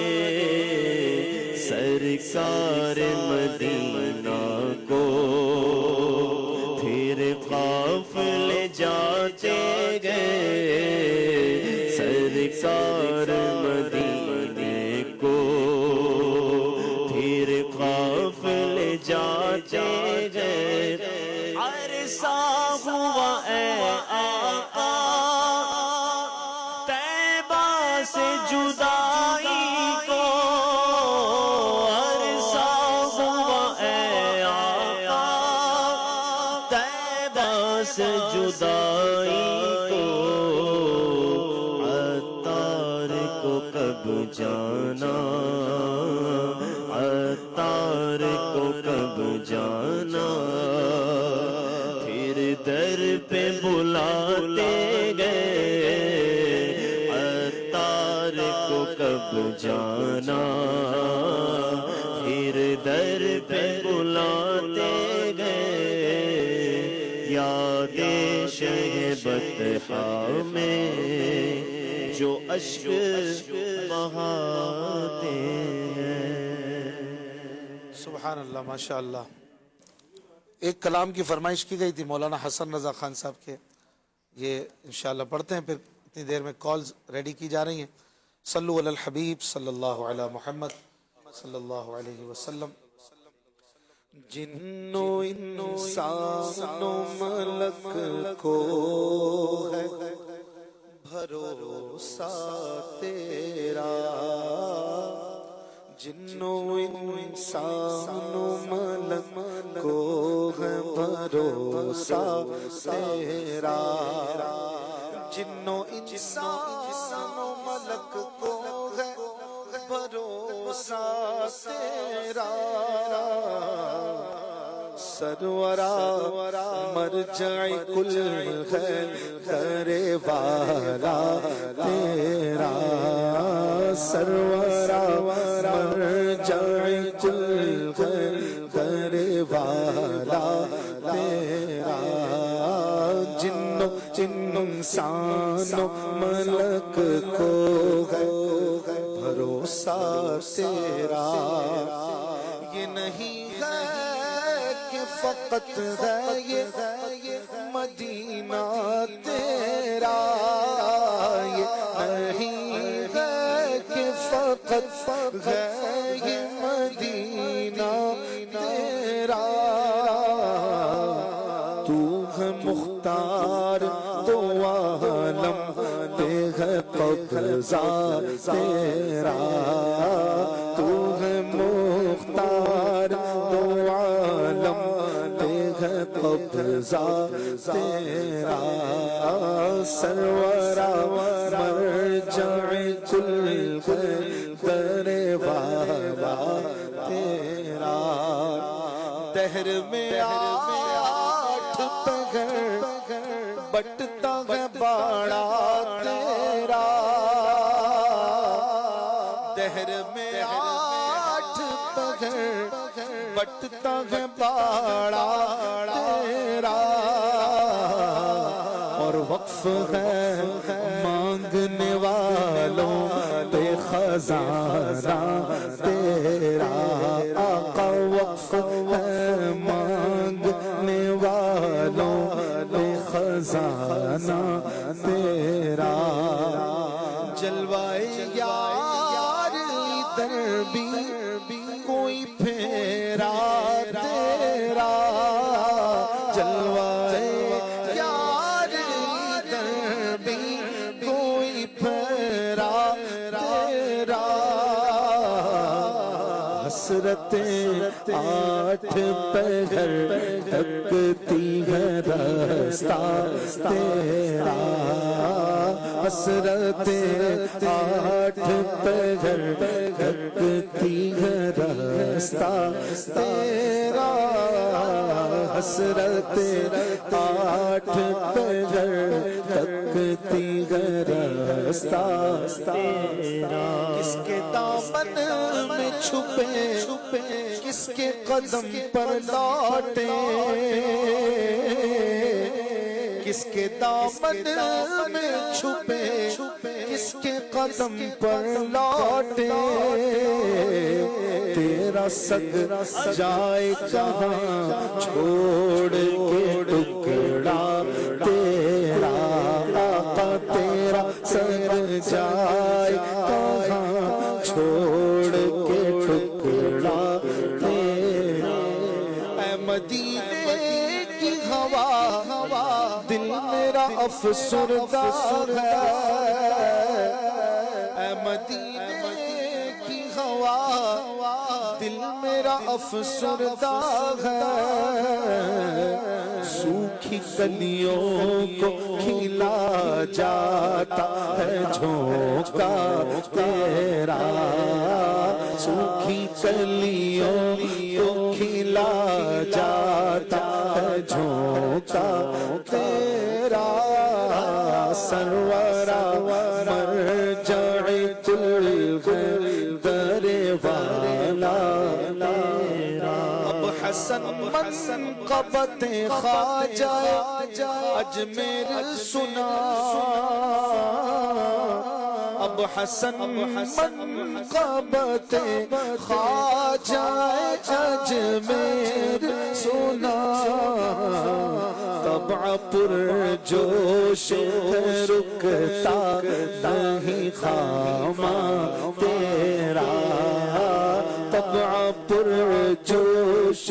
سرکار مدینہ کو پھر قافلے جاتے گئے سرکار مدینے کو پھر قافلے جاتے گئے عرصہ ہوا اے آقا طیبہ سے جدائی کو عرصہ ہوا اے آقا طیبہ سے جدائی کو عطار کو کب جانا عطار کو کب جانا پھر در پہ بلاتے گئے عطار کو کب جانا پھر در پہ بلاتے گئے یاد شہبتہا میں جو اشک بہاتے ہیں سبحان اللہ ماشاء اللہ. ایک کلام کی فرمائش کی گئی تھی مولانا حسن رضا خان صاحب کے, یہ انشاءاللہ پڑھتے ہیں, پھر اتنی دیر میں کالز ریڈی کی جا رہی ہیں. صلو علی الحبیب صلی اللہ علی محمد صلی اللہ علیہ وسلم. جن و انسان و ملک کو ہے بھروسہ تیرا, جن و انسان و ملک کو ہے بھروسہ تیرا, جن و انسان و ملک کو ہے بھروسہ تیرا, سرورا مرجع کل ہے کرے والا تیرا, سرورا مرجع کل ہے کرے والا تیرا, جن انسان و ملک کو ہے بھروسہ تیرا. یہ نہیں فقط ہے یہ مدینہ تیرا, یہ نہیں ہے کہ فقط ہے یہ مدینہ تیرا, تو ہے مختار دو عالم پہ ہے قبضہ تیرا, تو ہے مختار دو عالم قبضہ تیرا, سرورا مرجع کل کرے والا تیرا. دہر میں 8 پگھر بٹتا ہے باڑا تیرا, دہر میں 8 پگھر بٹتا ہے باڑا تیرا, اور وقف ہے مانگنے والوں پہ خزانہ تیرا, آقا وقف ہے مانگنے والوں پہ خزانہ تیرا, جلوائے یار ادھر بھی کوئی پھیرا تیرا, جلوائے یار ادھر بھی کوئی پھیرا تیرا, حسرتیں آٹھ پہر تکتی ہے رستہ تیرا حسرتیں آٹھ پہر تکتی ہے رستہ تیرا حسرتیں آٹھ پہر تکتی ہے رستہ تیرا کس کے دامن میں چھپے کس کے قدم پر لوٹے کس کے دامن میں چھپے کس کے قدم پر لوٹے تیرا سگ جائے کہاں چھوڑ کے ٹکڑا تیرا آقا تیرا سگ جائے کہاں چھوڑ کے ٹکڑا تیرا اے مدینے کی ہوا دل میرا افسردہ ہے اے مدینے کی ہوا دل میرا افسردہ ہے سوکھی کلیوں کو کھلا جاتا ہے جھونکا تیرا سوکھی کلیوں کو کھلا جاتا ہے جھونکا تیرا سرورا مرجع کل در والا اب حسن منقبت خواجہ اجمیر سنا اب حسن منقبت خواجہ اجمیر سنا طبع پر جوش ہے رکتا نہیں خامہ تیرا طبع پر جوش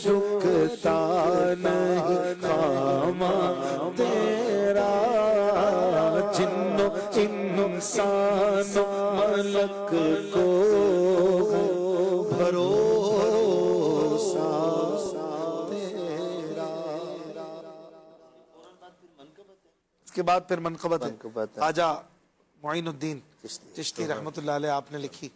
رکتا نہیں خامہ تیرا جنو انسان ملک کو بھروسہ تیرا اس کے بعد پھر منقبت ہے خواجہ معین الدین چشتی رحمت اللہ علیہ آپ نے لکھی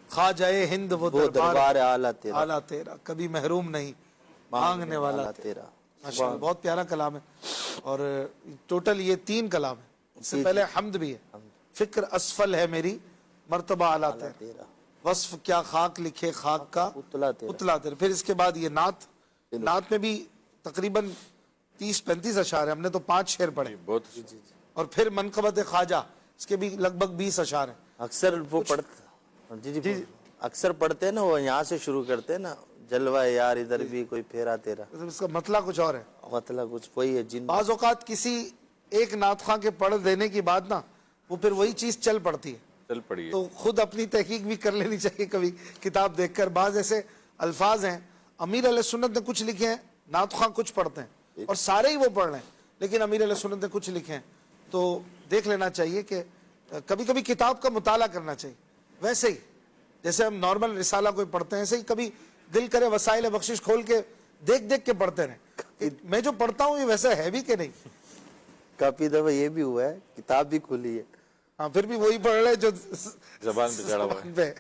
خواجہ ہند وہ دربار اعلیٰ تیرا کبھی محروم نہیں مانگنے والا تیرا ماشاءاللہ بہت پیارا کلام ہے اور ٹوٹل یہ 3 کلام ہے اس سے پہلے حمد بھی ہے فکر اسفل ہے میری مرتبہ اعلیٰ تیرا وصف کیا خاک لکھے خاک کا اتلا تیرا پھر اس کے بعد یہ نعت میں بھی تقریباً 30-35 اشعار ہیں ہم نے تو 5 شعر پڑھے اور پھر منقبت خواجہ اس کے بھی لگ بھگ 20 اشعار ہیں اکثر وہ پڑھتے اکثر پڑھتے ہیں نا وہ یہاں سے شروع کرتے ہیں نا جلوہ یار ادھر بھی کوئی پھیرا تیرا اس کا مطلع کچھ اور ہے مطلب کچھ وہی ہے جن بعض اوقات کسی ایک نعت خواں کے پڑھ دینے کی بعد نا وہ پھر وہی چیز چل پڑتی ہے چل پڑی ہے تو خود اپنی تحقیق بھی کر لینی چاہیے کبھی کتاب دیکھ کر بعض ایسے الفاظ ہیں امیر علیہ سنت نے کچھ لکھے ہیں نعت خواں کچھ پڑھتے ہیں اور سارے ہی وہ پڑھ رہے ہیں لیکن امیر علیہ سنت نے کچھ لکھے ہیں تو دیکھ لینا چاہیے کہ کبھی کبھی کتاب کا مطالعہ کرنا چاہیے ویسے ہی جیسے ہم نارمل رسالہ کوئی پڑھتے ہیں ایسے ہی کبھی دل کرے وسائل بخشش کھول کے دیکھ کے پڑھتے رہیں میں جو پڑھتا ہوں یہ ویسا ہے بھی کہ نہیں کافی دفعہ یہ بھی ہوا ہے کتاب بھی کھلی ہے ہاں پھر بھی وہی پڑھ رہے جو زبان پہ چڑھا ہوا ہے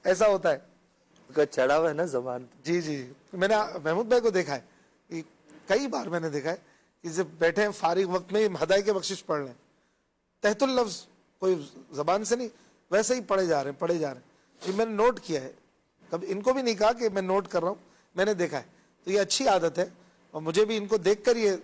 ایسا ہوتا ہے چڑھا ہوا ہے نا زبان جی جی میں نے محمود بھائی کو دیکھا ہے کئی بار میں نے دیکھا ہے کہ جب بیٹھے ہیں فارغ وقت میں ہدایت بخشش پڑھ لیں تحت اللفظ کوئی زبان سے نہیں ویسے ہی پڑھے جا رہے ہیں یہ میں نے نوٹ کیا ہے کبھی ان کو بھی نہیں کہا کہ میں نوٹ کر رہا ہوں میں نے دیکھا ہے تو یہ اچھی عادت ہے اور مجھے بھی ان کو دیکھ کر یہ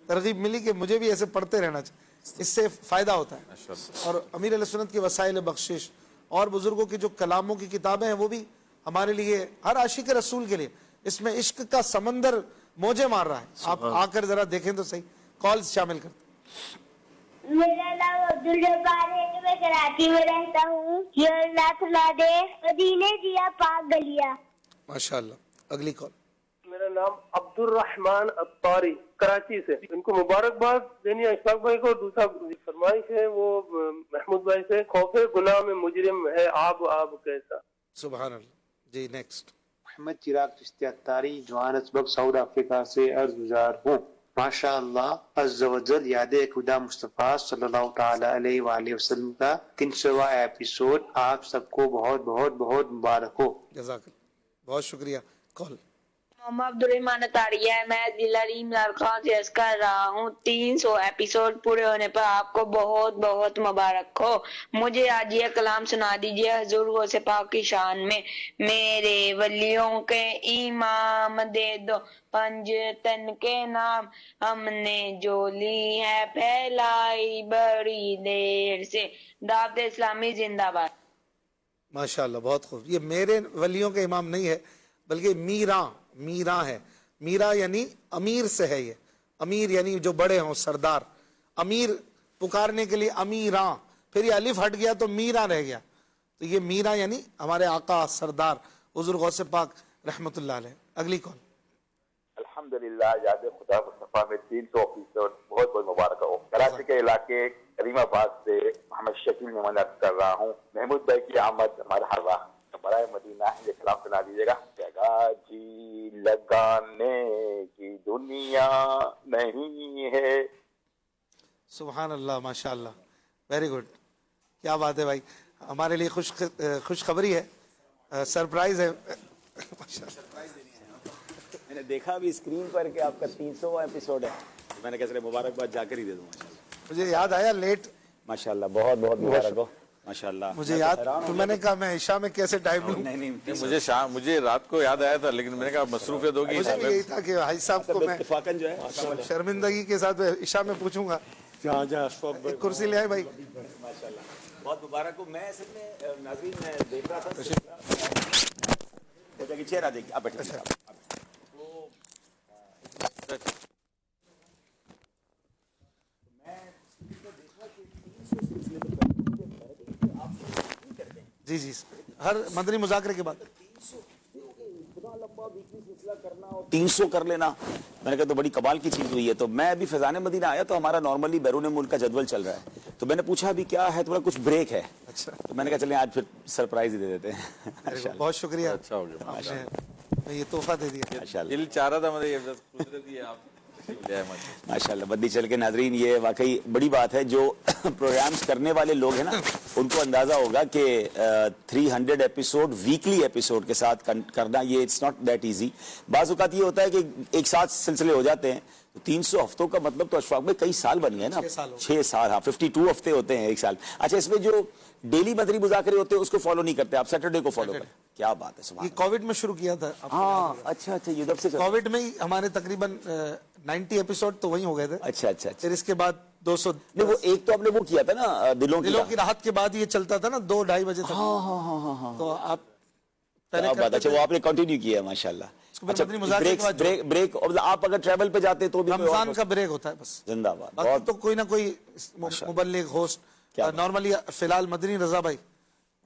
ترغیب ملی کہ مجھے بھی ایسے پڑھتے رہنا چاہیے اس سے فائدہ ہوتا ہے اور امیر علیہ سنت کی وسائل بخشش اور بزرگوں کی جو کلاموں کی کتابیں ہیں وہ بھی ہمارے لیے ہر عاشق رسول کے لیے اس میں عشق کا سمندر موجے مار رہا ہے آپ آ کر ذرا دیکھیں تو صحیح کالز شامل کرتے میرا نام عبدالجبار ہے میں کراچی میں رہتا ہوں یا اللہ تعالیٰ دے مدینے دیا پاک گلیا ماشاءاللہ اگلی کال میرا نام عبد الرحمن عطاری کراچی سے ان کو مبارکباد دینی ہے اشفاق بھائی کو دوسرا فرمائش ہے وہ محمود بھائی سے خوف غلام مجرم ہے آب کیسا سبحان اللہ. جی نیکسٹ. محمد چراغ چشتی اتاری جوہانسبرگ ساؤتھ افریقہ سے عرض گزار ہوں. ماشاء اللہ عز و جل یاد خدا مصطفیٰ صلی اللہ تعالی علیہ وآلہ وسلم کا 300واں ایپیسوڈ آپ سب کو بہت بہت بہت مبارک ہو. جزاک اللہ. بہت شکریہ. کال. محمد عبدالرحمان اطاریہ ہے. میں دل علیم لڑکاں سے عرض کر رہا ہوں 300 ایپیسوڈ پورے ہونے پر آپ کو بہت بہت مبارک ہو. مجھے آج یہ کلام سنا دیجیے حضور غوث پاک کی شان میں. میرے ولیوں کے امام دے دو 5 تن کے نام، ہم نے جو لی ہے پھیلائی بڑی دیر سے. دعوت اسلامی زندہ باد. ماشاء اللہ بہت خوب. یہ میرے ولیوں کے امام نہیں ہے بلکہ میراں ہے. میرا یعنی امیر سے ہے. یہ امیر یعنی جو بڑے ہوں، سردار. امیر پکارنے کے لیے امیراں، پھر یہ الف ہٹ گیا تو میراں رہ گیا. تو یہ میراں یعنی ہمارے آقا سردار حضور غوث پاک رحمت اللہ علیہ. اگلی کال. الحمدللہ یاد خدا مصطفیٰ میں 300 بہت بہت مبارک ہو. کراچی کے علاقے کریم آباد سے محمد شکیل ممنعت کر رہا ہوں. محمود بھائی کی آمد ہمارا ہر راہ برائے مدینہ یہ کلام سنا دیجیے گا. جگہ جی لگانے کی دنیا نہیں ہے. سبحان اللہ. ماشاء اللہ. Very good. کیا بات ہے بھائی. ہمارے لیے خوش خبری ہے، سرپرائز ہے. میں نے دیکھا ابھی اسکرین پر کہ آپ کا 300واں ایپیسوڈ ہے. میں نے کہا چلے مبارکباد جا کر ہی دے دوں. مجھے یاد آیا لیٹ. ماشاء اللہ بہت بہت مبارک ہو. ماشاء اللہ مجھے یاد تو میں نے کہا میں عشاء میں کیسے ٹائم لوں. نہیں مجھے رات کو یاد آیا تھا لیکن میں نے کہا مصروفیت ہوگی. مجھے بھی یہی تھا کہ بھائی صاحب کو میں اتفاقاً جو ہے شرمندگی کے ساتھ عشاء میں پوچھوں گا. ایک کرسی لے آئے بھائی. ماشاء اللہ بہت مبارک ہو. میں اصل میں ناظرین میں دیکھ رہا تھا کہ چہرہ دیکھیے. آپ بیٹھے. جی جی ہر مدنی مذاکرے کے بعد 300 کر لینا میں نے کہا تو بڑی کمال کی چیز ہوئی ہے. تو میں ابھی فیضان مدینہ آیا تو ہمارا نارملی بیرون ملک کا جدول چل رہا ہے. تو میں نے پوچھا ابھی کیا ہے، تھوڑا کچھ بریک ہے. اچھا تو میں نے کہا چلیں آج پھر سرپرائز ہی دے دیتے ہیں. بہت شکریہ. اچھا ہو گیا. آپ نے یہ تحفہ دے دیا. ماشاء اللہ دل چاہ رہا تھا مجھے آپ ماشاء اللہ. بدی چل کے ناظرین یہ واقعی بڑی بات ہے. جو پروگرامز کرنے والے لوگ ہیں نا ان کو اندازہ ہوگا کہ 300 ایپیسوڈ ویکلی ایپیسوڈ کے ساتھ کرنا یہ اٹس ناٹ دیٹ ایزی. بعض اوقات یہ ہوتا ہے کہ ایک ساتھ سلسلے ہو جاتے ہیں. 300 ہفتوں کا مطلب تو اشفاق میں کئی سال بن گئے نا. 6 سال. ہاں 52 ہفتے ہوتے ہیں ایک سال. اچھا اس میں جو ڈیلی مدنی مذاکرے ہوتے ہیں اس کو فالو نہیں کرتے آپ، سیٹرڈے کو فالو کرتے. کیا بات ہے. سبحان یہ کووڈ میں شروع کیا تھا. ہاں اچھا اچھا یہ جب سے کووڈ میں ہی ہمارے تقریباً 90 ایپیسوڈ تو وہیں ہو گئے تھے. اچھا اچھا پھر اس کے بعد 200 نہیں وہ ایک تو آپ نے وہ کیا تھا نا دلوں کی راحت کے بعد یہ چلتا تھا نا 2-2:30 بجے تک. تو آپ پہلے اچھا وہ آپ نے کنٹینیو کیا ماشاء اللہ. بریک آپ اگر ٹریول پہ جاتے تو رمضان کا بریک ہوتا ہے بس. زندہ باد. باقی تو کوئی نہ کوئی مبلغ ہوسٹ نارملی فی الحال مدنی رضا بھائی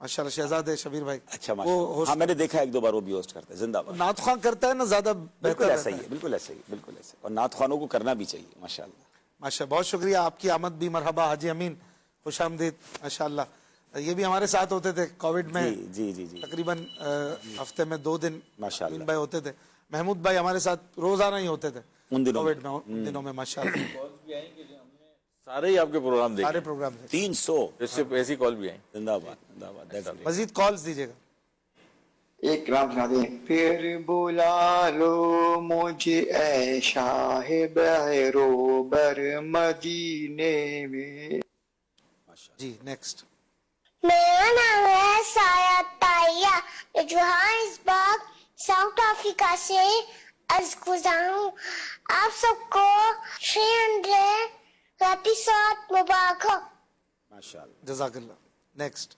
ماشاء اللہ شہزاد شبیر بھائی. اچھا ہاں میں نے دیکھا ایک دو بار وہ بھی ہوسٹ کرتے ہیں. زندہ باد. نعت خواں کرتا ہے نا زیادہ بالکل ایسا ہی ہے. بالکل ایسا ہی بالکل ایسا. اور نعت خوانوں کو کرنا بھی چاہیے ماشاء اللہ. ماشاء بہت شکریہ. آپ کی آمد بھی مرحبا. حاجی امین خوش آمدید. ماشاء اللہ یہ بھی ہمارے ساتھ ہوتے تھے کووڈ میں. جی جی جی تقریباً ہفتے میں 2 دن ماشاء اللہ بھائی ہوتے تھے. محمود بھائی ہمارے ساتھ روزانہ ہی ہوتے تھے ان دنوں کووڈ میں. ان دنوں میں ماشاء اللہ سارے ہی آپ کے پروگرام دیکھیں. سارے پروگرام 300 اس سے ایسی کال بھی آئیں. زندہ باد. زندہ باد. مزید کالز دیجیے گا. ایک کلام سنا دیں. پھر بلا لو مجھے اے شاہ بحرو بر مدینے میں. جی نیکسٹ. میرا نام ہے سایہ طاہیہ. میں جوہانسبرگ ساؤتھ افریقہ سے عرض گزار ہوں. آپ سب کو 300 ایپیسوڈ مبارک ہو. ماشاء اللہ. جزاک اللہ. نیکسٹ.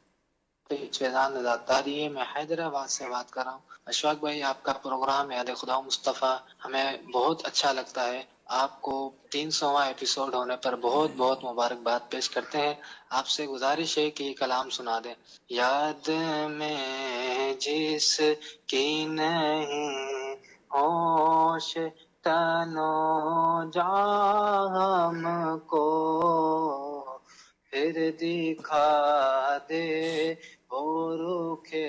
فیضان اداکاری ہے. میں حیدرآباد سے بات کر رہا ہوں. اشفاق بھائی آپ کا پروگرام یاد خدا مصطفیٰ ہمیں بہت اچھا لگتا ہے. آپ کو 300واں ایپیسوڈ ہونے پر بہت بہت مبارکباد پیش کرتے ہیں. آپ سے گزارش ہے کہ یہ کلام سنا دیں. یاد میں جس کی نہیں ہوش تنو جام کو پھر دکھا دے وہ روکے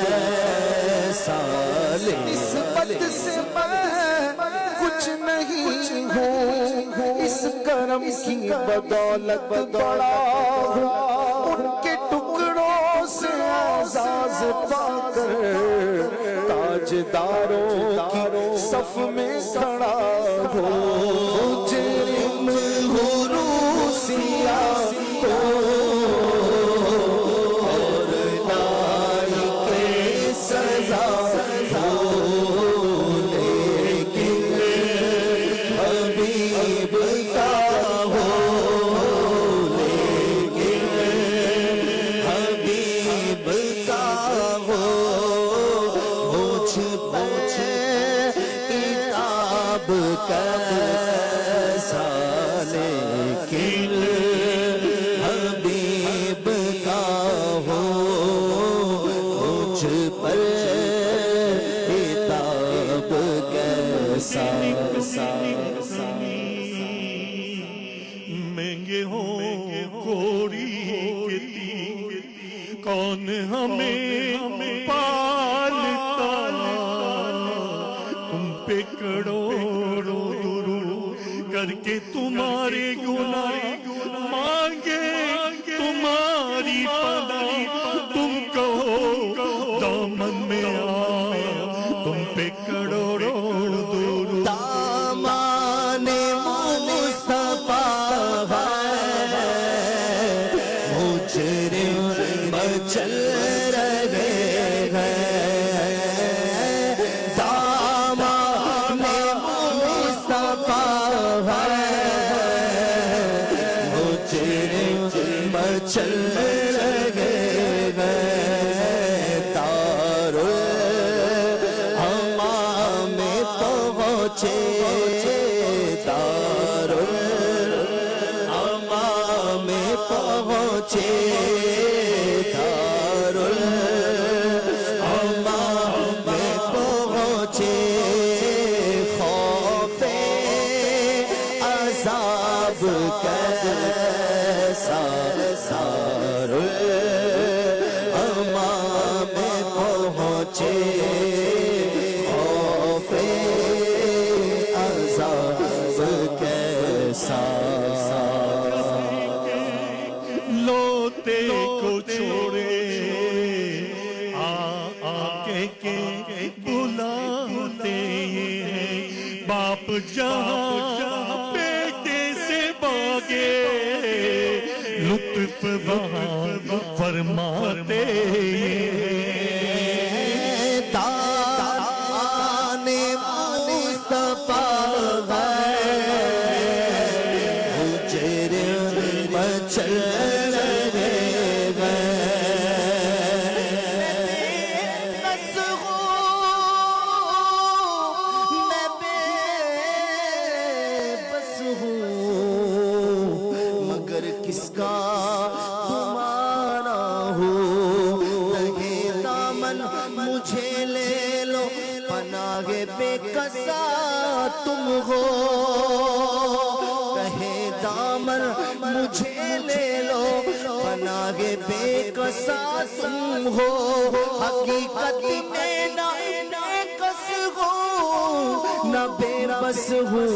کیسا نسبت سے میں کچھ نہیں ہوں، اس کرم کی بدولت بڑا ہوں، ان کے ٹکڑوں سے اعزاز پا کر تاجداروں کی صف میں کھڑا ہوں، مجرم ہوں روسیا اور نائی کے سزا ہو، لیکن حبیب کا ہو، لیکن حبیب کا ہو، مجھ پر عتاب کیسا لیکن حبیب کا ہو، مجھ پر عتاب کیسا مہنگے ہوں کوڑی کے تیر، کون ہمیں پالتا، تم پہ کروڑوں درود کر کے تمہارے گناہ مانگے تمہاری پناہ، تم کہو دامن میں آ، تم پہ کروڑوں درود، دامان مصطفیٰ ہے، مجرم چل رہے ہیں، دامان مصطفیٰ ہے، مجرم چل رہے ہیں، دار الامام میں پہنچے، دار الامام میں پہنچے، دار الامام میں پہنچے، خوف عذاب کیسا، دار الامام میں پہنچے، خوف عذاب کیسا، لوتے کو چھوڑے آ کے بلاتے ہیں، باپ جہاں بیٹے سے باگے، لطف وہاں فرماتے ہیں، دامان مصطفیٰ ہے، مجرم چل رہے ہیں، بس ہوں میں بے بس ہوں، مگر کس کا تمہارا ہوں، رہے دامن مجھے لے لو، پناہ بے کسا تم ہو، رہے دامن مجھے لے لو، پناہ بے کسا تم ہو، حقیقت میں نہ بے کس ہوں، نہ بے بس ہوں،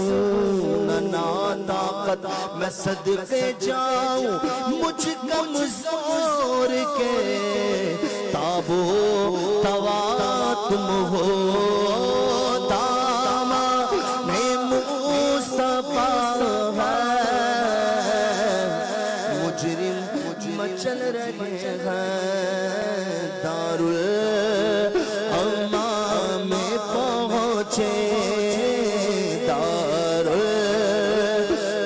نہ ناطاقت میں صدقے جاؤں، مجھ کمزور کے تابو توا تم ہو، دامان مصطفیٰ ہے، مجرم مچل رہے ہیں، دار الامام میں پہنچے، دار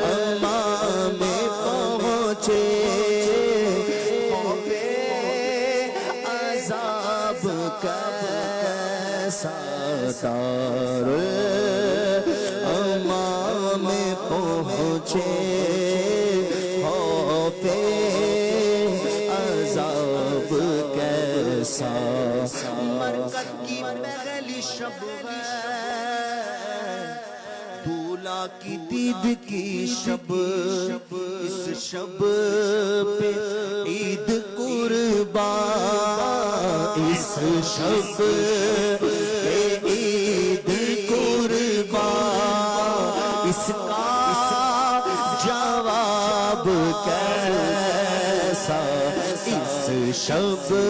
الامام میں پہنچے، خوف عذاب کیسا، دار الامام میں پہنچے، خوف عذاب کیسا، مرکت کی پہلی شب ہے، دولا کی دید کی شب، اس شب پہ عید قربان، شب پہ عید قربان، اس کا جواب کیسا، اس شب پہ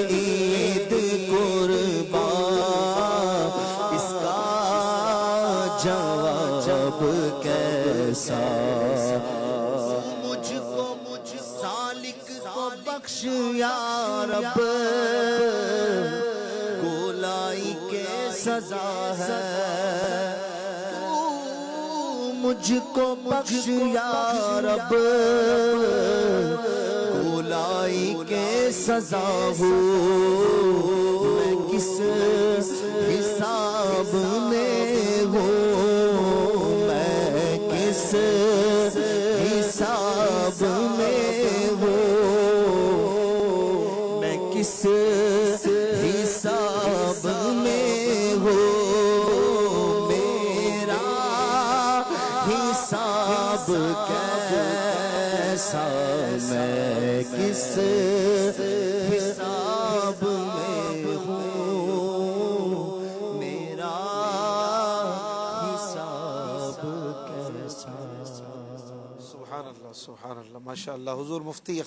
عید قربان، اس کا جواب کیسا، مجھ سالک کو بخش یا رب، گولائی کے سزا ہے، مجھ کو بخش یا رب، گولائی کے سزا ہو، میں کس حساب میں ہوں، میں کس حساب میں ہوں، میں کس حساب میں ہوں، میرا حساب کیسا، میں کس حساب میں ہوں، میرا حساب کیسا۔ سبحان اللہ سبحان اللہ، ماشاء اللہ۔ حضور مفتی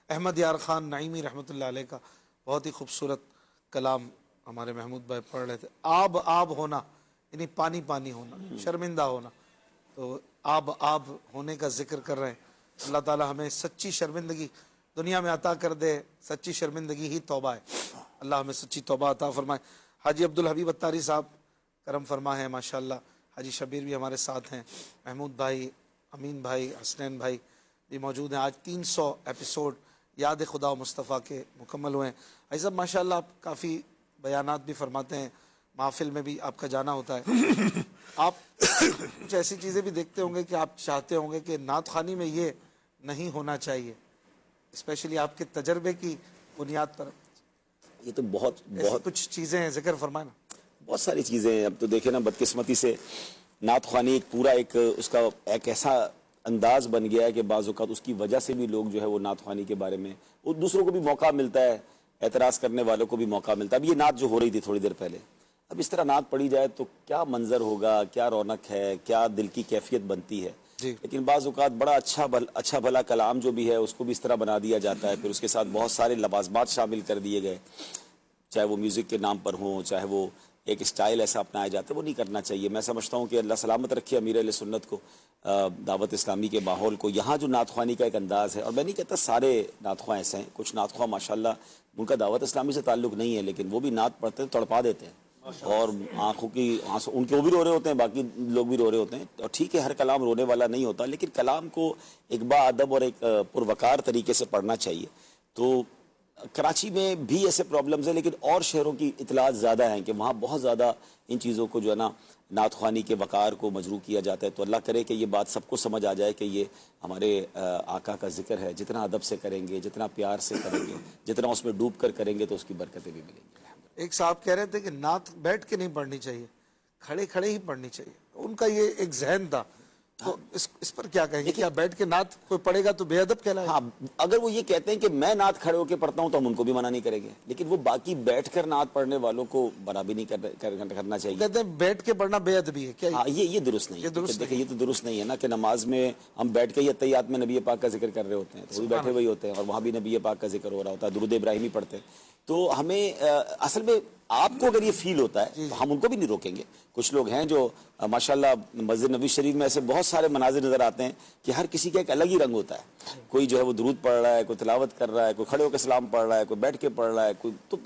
احمد یار خان نعیمی رحمۃ اللہ علیہ کا بہت ہی خوبصورت کلام ہمارے محمود بھائی پڑھ رہے تھے۔ آب آب ہونا یعنی پانی پانی ہونا، شرمندہ ہونا، تو آب آب ہونے کا ذکر کر رہے ہیں۔ اللہ تعالی ہمیں سچی شرمندگی دنیا میں عطا کر دے، سچی شرمندگی ہی توبہ ہے، اللہ ہمیں سچی توبہ عطا فرمائے۔ حاجی عبدالحبیب اتاری صاحب کرم فرما ہے ماشاءاللہ، حاجی شبیر بھی ہمارے ساتھ ہیں، محمود بھائی، امین بھائی، حسنین بھائی بھی موجود ہیں۔ آج 300 ایپیسوڈ یاد خدا و مصطفیٰ کے مکمل ہوئے ہیں۔ حاجی صاحب ماشاءاللہ آپ کافی بیانات بھی فرماتے ہیں، محافل میں بھی آپ کا جانا ہوتا ہے، آپ کچھ ایسی چیزیں بھی دیکھتے ہوں گے کہ آپ چاہتے ہوں گے کہ نعت خوانی میں یہ نہیں ہونا چاہیے، اسپیشلی آپ کے تجربے کی بنیاد پر؟ یہ تو بہت کچھ چیزیں ہیں، ذکر فرمائیں نا۔ بہت ساری چیزیں ہیں۔ اب تو دیکھیں نا، بدقسمتی سے نعت خوانی ایک پورا ایک اس کا ایک ایسا انداز بن گیا ہے کہ بعض اوقات اس کی وجہ سے بھی لوگ جو ہے وہ نعت خوانی کے بارے میں وہ دوسروں کو بھی موقع ملتا ہے، اعتراض کرنے والوں کو بھی موقع ملتا ہے۔ اب یہ نعت جو ہو رہی تھی تھوڑی دیر پہلے، اب اس طرح نعت پڑھی جائے تو کیا منظر ہوگا، کیا رونق ہے، کیا دل کی کیفیت بنتی ہے۔ لیکن بعض اوقات بڑا اچھا بھلا کلام جو بھی ہے اس کو بھی اس طرح بنا دیا جاتا ہے، پھر اس کے ساتھ بہت سارے لوازمات شامل کر دیے گئے، چاہے وہ میوزک کے نام پر ہوں، چاہے وہ ایک اسٹائل ایسا اپنایا جاتا ہے، وہ نہیں کرنا چاہیے۔ میں سمجھتا ہوں کہ اللہ سلامت رکھے امیر اہل سنت کو، دعوت اسلامی کے ماحول کو، یہاں جو نعت خوانی کا ایک انداز ہے، اور میں نہیں کہتا سارے نعت خواں ایسے ہیں، کچھ نعت خواں ماشاءاللہ ان کا دعوت اسلامی سے تعلق نہیں ہے، لیکن وہ بھی نعت پڑھتے ہیں، تڑپا دیتے ہیں، اور آنکھوں کی ان کے وہ بھی رو رہے ہوتے ہیں، باقی لوگ بھی رو رہے ہوتے ہیں۔ اور ٹھیک ہے، ہر کلام رونے والا نہیں ہوتا، لیکن کلام کو ایک با ادب اور ایک پروقار طریقے سے پڑھنا چاہیے۔ تو کراچی میں بھی ایسے پرابلمز ہیں، لیکن اور شہروں کی اطلاعات زیادہ ہیں کہ وہاں بہت زیادہ ان چیزوں کو جو ہے نا نعت خوانی کے وقار کو مجروح کیا جاتا ہے۔ تو اللہ کرے کہ یہ بات سب کو سمجھ آ جائے کہ یہ ہمارے آقا کا ذکر ہے، جتنا ادب سے کریں گے، جتنا پیار سے کریں گے، جتنا اس میں ڈوب کر کریں گے تو اس کی برکتیں بھی ملیں گی۔ ایک صاحب کہہ رہے تھے کہ نعت بیٹھ کے نہیں پڑھنی چاہیے، کھڑے کھڑے ہی پڑھنی چاہیے، ان کا یہ ایک ذہن تھا، تو اس پر کیا کہیں گے؟ کیا بیٹھ کے نعت کوئی پڑھے گا تو بے ادب کہلائے گا؟ ہاں، اگر وہ یہ کہتے ہیں کہ میں نعت کھڑے ہو کے پڑھتا ہوں تو ہم ان کو بھی منع نہیں کریں گے، لیکن وہ باقی بیٹھ کر نعت پڑھنے والوں کو منع بھی نہیں کرنا چاہیے۔ کہتے ہیں بیٹھ کے پڑھنا بے ادبی ہے، کیا یہ درست نہیں ہے؟ دیکھیں، یہ تو درست نہیں ہے نا کہ نماز میں ہم بیٹھ کے ہی اتحیات میں نبی پاک کا ذکر کر رہے ہوتے ہیں، تو وہ بھی بیٹھے ہوئے ہوتے ہیں، اور وہاں بھی نبی پاک کا ذکر ہو رہا ہوتا ہے، درود ابراہیمی پڑھتے ہیں۔ تو ہمیں اصل میں آپ کو اگر یہ فیل ہوتا ہے تو ہم ان کو بھی نہیں روکیں گے۔ کچھ لوگ ہیں جو ماشاءاللہ مسجد نبوی شریف میں ایسے بہت سارے مناظر نظر آتے ہیں کہ ہر کسی کا ایک الگ ہی رنگ ہوتا ہے، کوئی جو ہے وہ درود پڑھ رہا ہے، کوئی تلاوت کر رہا ہے، کوئی کھڑے ہو کے سلام پڑھ رہا ہے، کوئی بیٹھ کے پڑھ رہا ہے، کوئی تو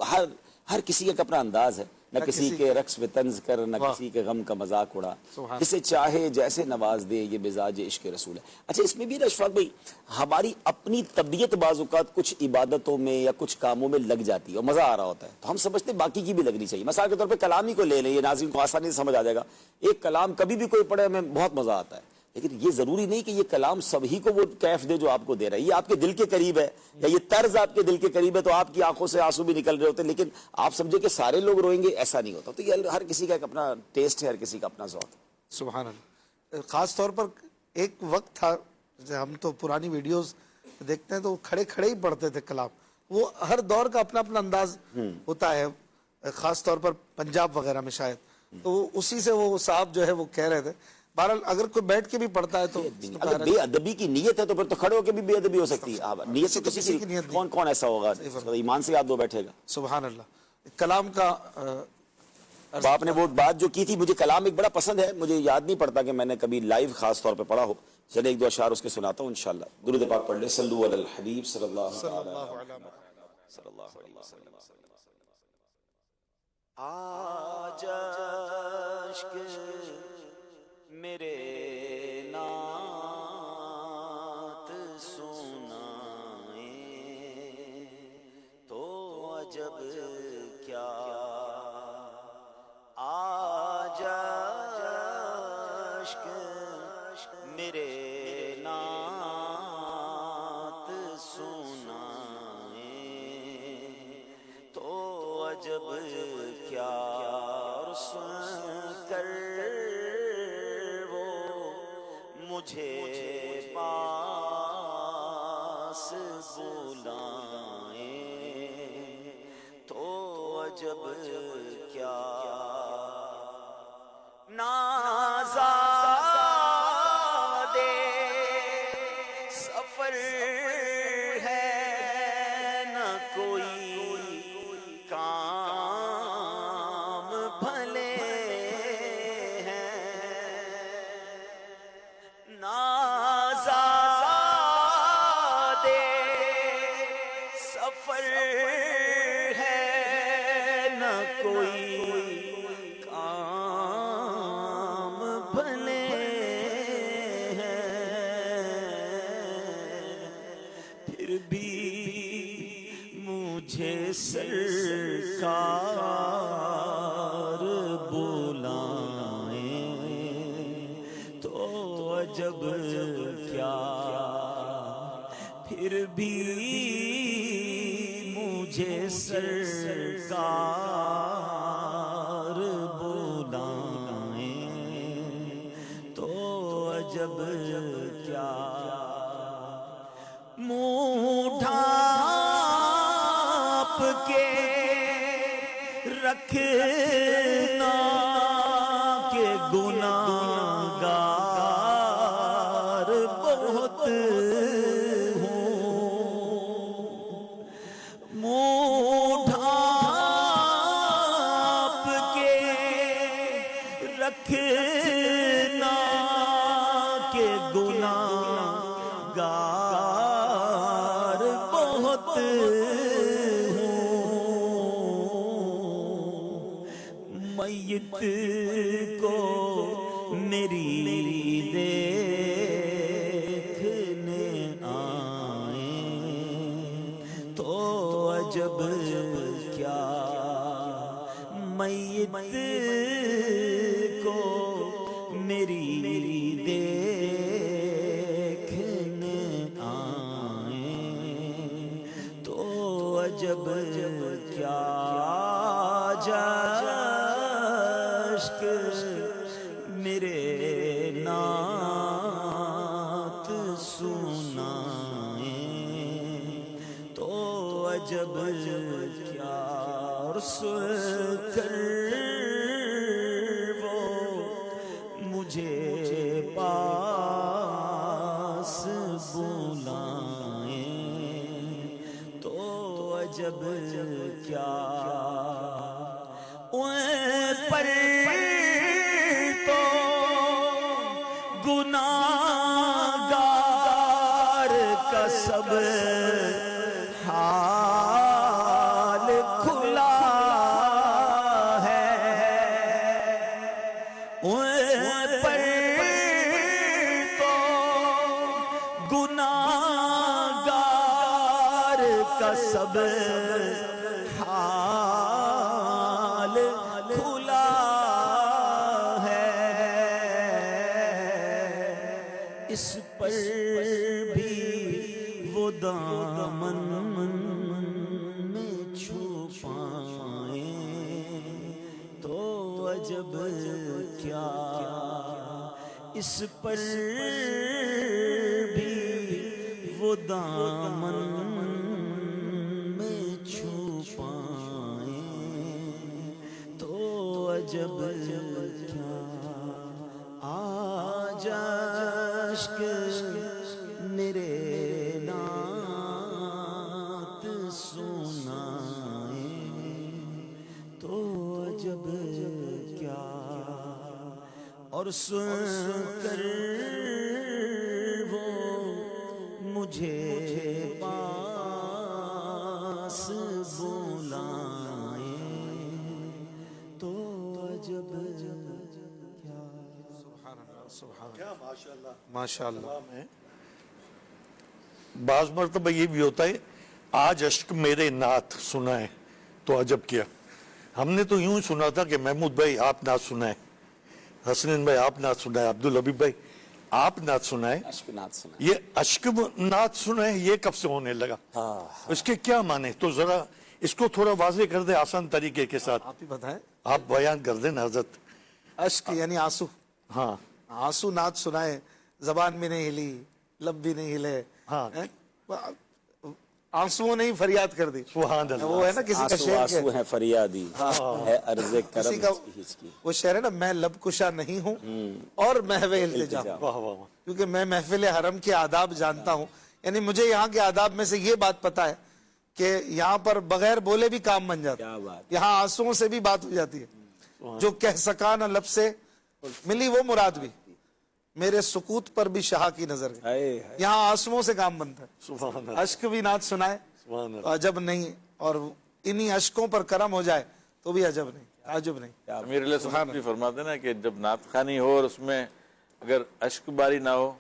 ہر کسی کا ایک اپنا انداز ہے، نہ کسی کے رقص پہ طنز کر، نہ کسی کے غم کا مذاق اڑا، جسے چاہے جیسے نواز دے، یہ مزاج عشق رسول ہے۔ اچھا، اس میں بھی اشفاق بھائی ہماری اپنی طبیعت بعض اوقات کچھ عبادتوں میں یا کچھ کاموں میں لگ جاتی ہے اور مزہ آ رہا ہوتا ہے، تو ہم سمجھتے ہیں باقی کی بھی لگنی چاہیے۔ مثال کے طور پہ کلام ہی کو لے لیں، یہ ناظرین کو آسانی سے سمجھ آ جائے گا۔ ایک کلام کبھی بھی کوئی پڑھے ہمیں بہت مزہ آتا ہے، لیکن یہ ضروری نہیں کہ یہ کلام سبھی کو وہ کیف دے جو آپ کو دے رہا ہے۔ یہ آپ کے دل کے قریب ہے، یا یہ طرز آپ کے دل کے قریب ہے، تو آپ کی آنکھوں سے آنسو بھی نکل رہے ہوتے ہیں، لیکن آپ سمجھے کہ سارے لوگ روئیں گے، ایسا نہیں ہوتا۔ تو یہ ہر کسی کا ایک اپنا ٹیسٹ ہے، ہر کسی کا اپنا ذوق ہے۔ سبحان اللہ۔ خاص طور پر ایک وقت تھا، ہم تو پرانی ویڈیوز دیکھتے ہیں تو کھڑے کھڑے ہی پڑھتے تھے کلام، وہ ہر دور کا اپنا اپنا انداز ہوتا ہے, خاص طور پر پنجاب وغیرہ میں شاید, تو اسی سے وہ صاحب جو ہے وہ کہہ رہے تھے. بہرحال اگر کوئی بیٹھ کے بھی پڑھتا ہے تو اگر بے ادبی کی نیت ہے تو پھر تو کھڑے ہو کے بھی بے ادبی ہو سکتی ہے. نیت تو کسی کی نیت, کون ایسا ہوگا ایمان سے یاد وہ بیٹھے گا. سبحان اللہ. کلام کا آپ نے وہ بات جو کی تھی, مجھے کلام ایک بڑا پسند ہے, مجھے یاد نہیں پڑتا کہ میں نے کبھی لائیو خاص طور پہ پڑھا ہو. چلے ایک دو اشعار اس کے سناتا ہوں انشاءاللہ. درود پاک پڑھ لیں. صلو علی الحبیب صلی اللہ علیہ وسلم. آج عشق میرے نعت سنائیں تو عجب کیا, آج عشق میرے نعت سنائیں تو عجب کیا, اور سن کر وہ مجھے پاس بلائیں تو عجب کیا. نازادے سفر ہے نہ کوئی کام بھلے ہیں, نازادے سفر ہے نہ کوئی کام بھلے ہیں, پھر بھی مجھے سرکار بلائیں تو عجب کیا, پھر بھی مجھے سرکار بلائیں تو عجب کیا. منہ ڈھانپ کے رکھنا کہ گناہگار بہت ہوں, منہ ڈھانپ کے رکھنا کہ گناہگار بہت ہوں, میت کو میری دیکھنے آئیں تو عجب کیا, میت کو میری دیکھنے آئیں تو عجب کیا. عشق میرے نعت سنائیں تو عجب کیا, اور سن کر وہ مجھے پاس بلائیں تو عجب کیا. پر تو گناہگار کا سب حال کھلا ہے, پر تو گناہگار کا سب حال کھلا ہے, اس پر بھی وہ دامن میں چھپائیں تو عجب کیا, اس پر بھی وہ دامن میں میرے نعت سنائیں تو عجب کیا، اور سن کر وہ مجھے پاس بلائیں تو عجب کیا۔ کیا ماشاءاللہ ماشاءاللہ۔ بعض مرتبہ یہ بھی ہوتا ہے آج اشک میرے نعت سنائے تو عجب کیا۔ ہم نے تو یوں سنا تھا کہ محمود بھائی آپ نعت سنائیں، حسنین بھائی آپ نعت سنائیں، عبدالحبیب بھائی آپ نعت سنائیں۔ یہ اشک نعت سنائیں یہ کب سے ہونے لگا؟ اس کے کیا معنی؟ تو ذرا اس کو تھوڑا واضح کر دیں آسان طریقے کے ساتھ، آپ ہی بتائیں۔ آپ بیان کر دیں حضرت۔ اشک یعنی آنسو، ہاں آنسو نعت سنائے، زبان بھی نہیں ہلی، لب بھی نہیں ہلے، آنسوؤں نے ہی فریاد کر دی۔ سبحان اللہ۔ وہ ہے نا کسی کا شعر آنسو ہے فریادی ہے عرض کرم کسی کا وہ شعر ہے نا، میں لب کشا نہیں ہوں اور محو التجا ہوں، کیونکہ میں محفل حرم کے آداب جانتا ہوں، یعنی مجھے یہاں کے آداب میں سے یہ بات پتا ہے کہ یہاں پر بغیر بولے بھی کام بن جاتا ہے، یہاں آنسوؤں سے بھی بات ہو جاتی ہے، جو کہہ سکا نہ لب سے ملی وہ مراد بھی، میرے سکوت پر بھی شاہ کی نظر گئی، یہاں آنسوؤں سے کام بنتا ہے۔ اشک بھی نعت سنائے تو عجب نہیں، اور انہی اشکوں پر کرم ہو جائے تو بھی عجب نہیں، تعجب نہیں۔ امیر علیہ السلام بھی فرماتے ہیں نا کہ جب نعت خوانی ہو اور اس میں اگر اشک باری نہ ہو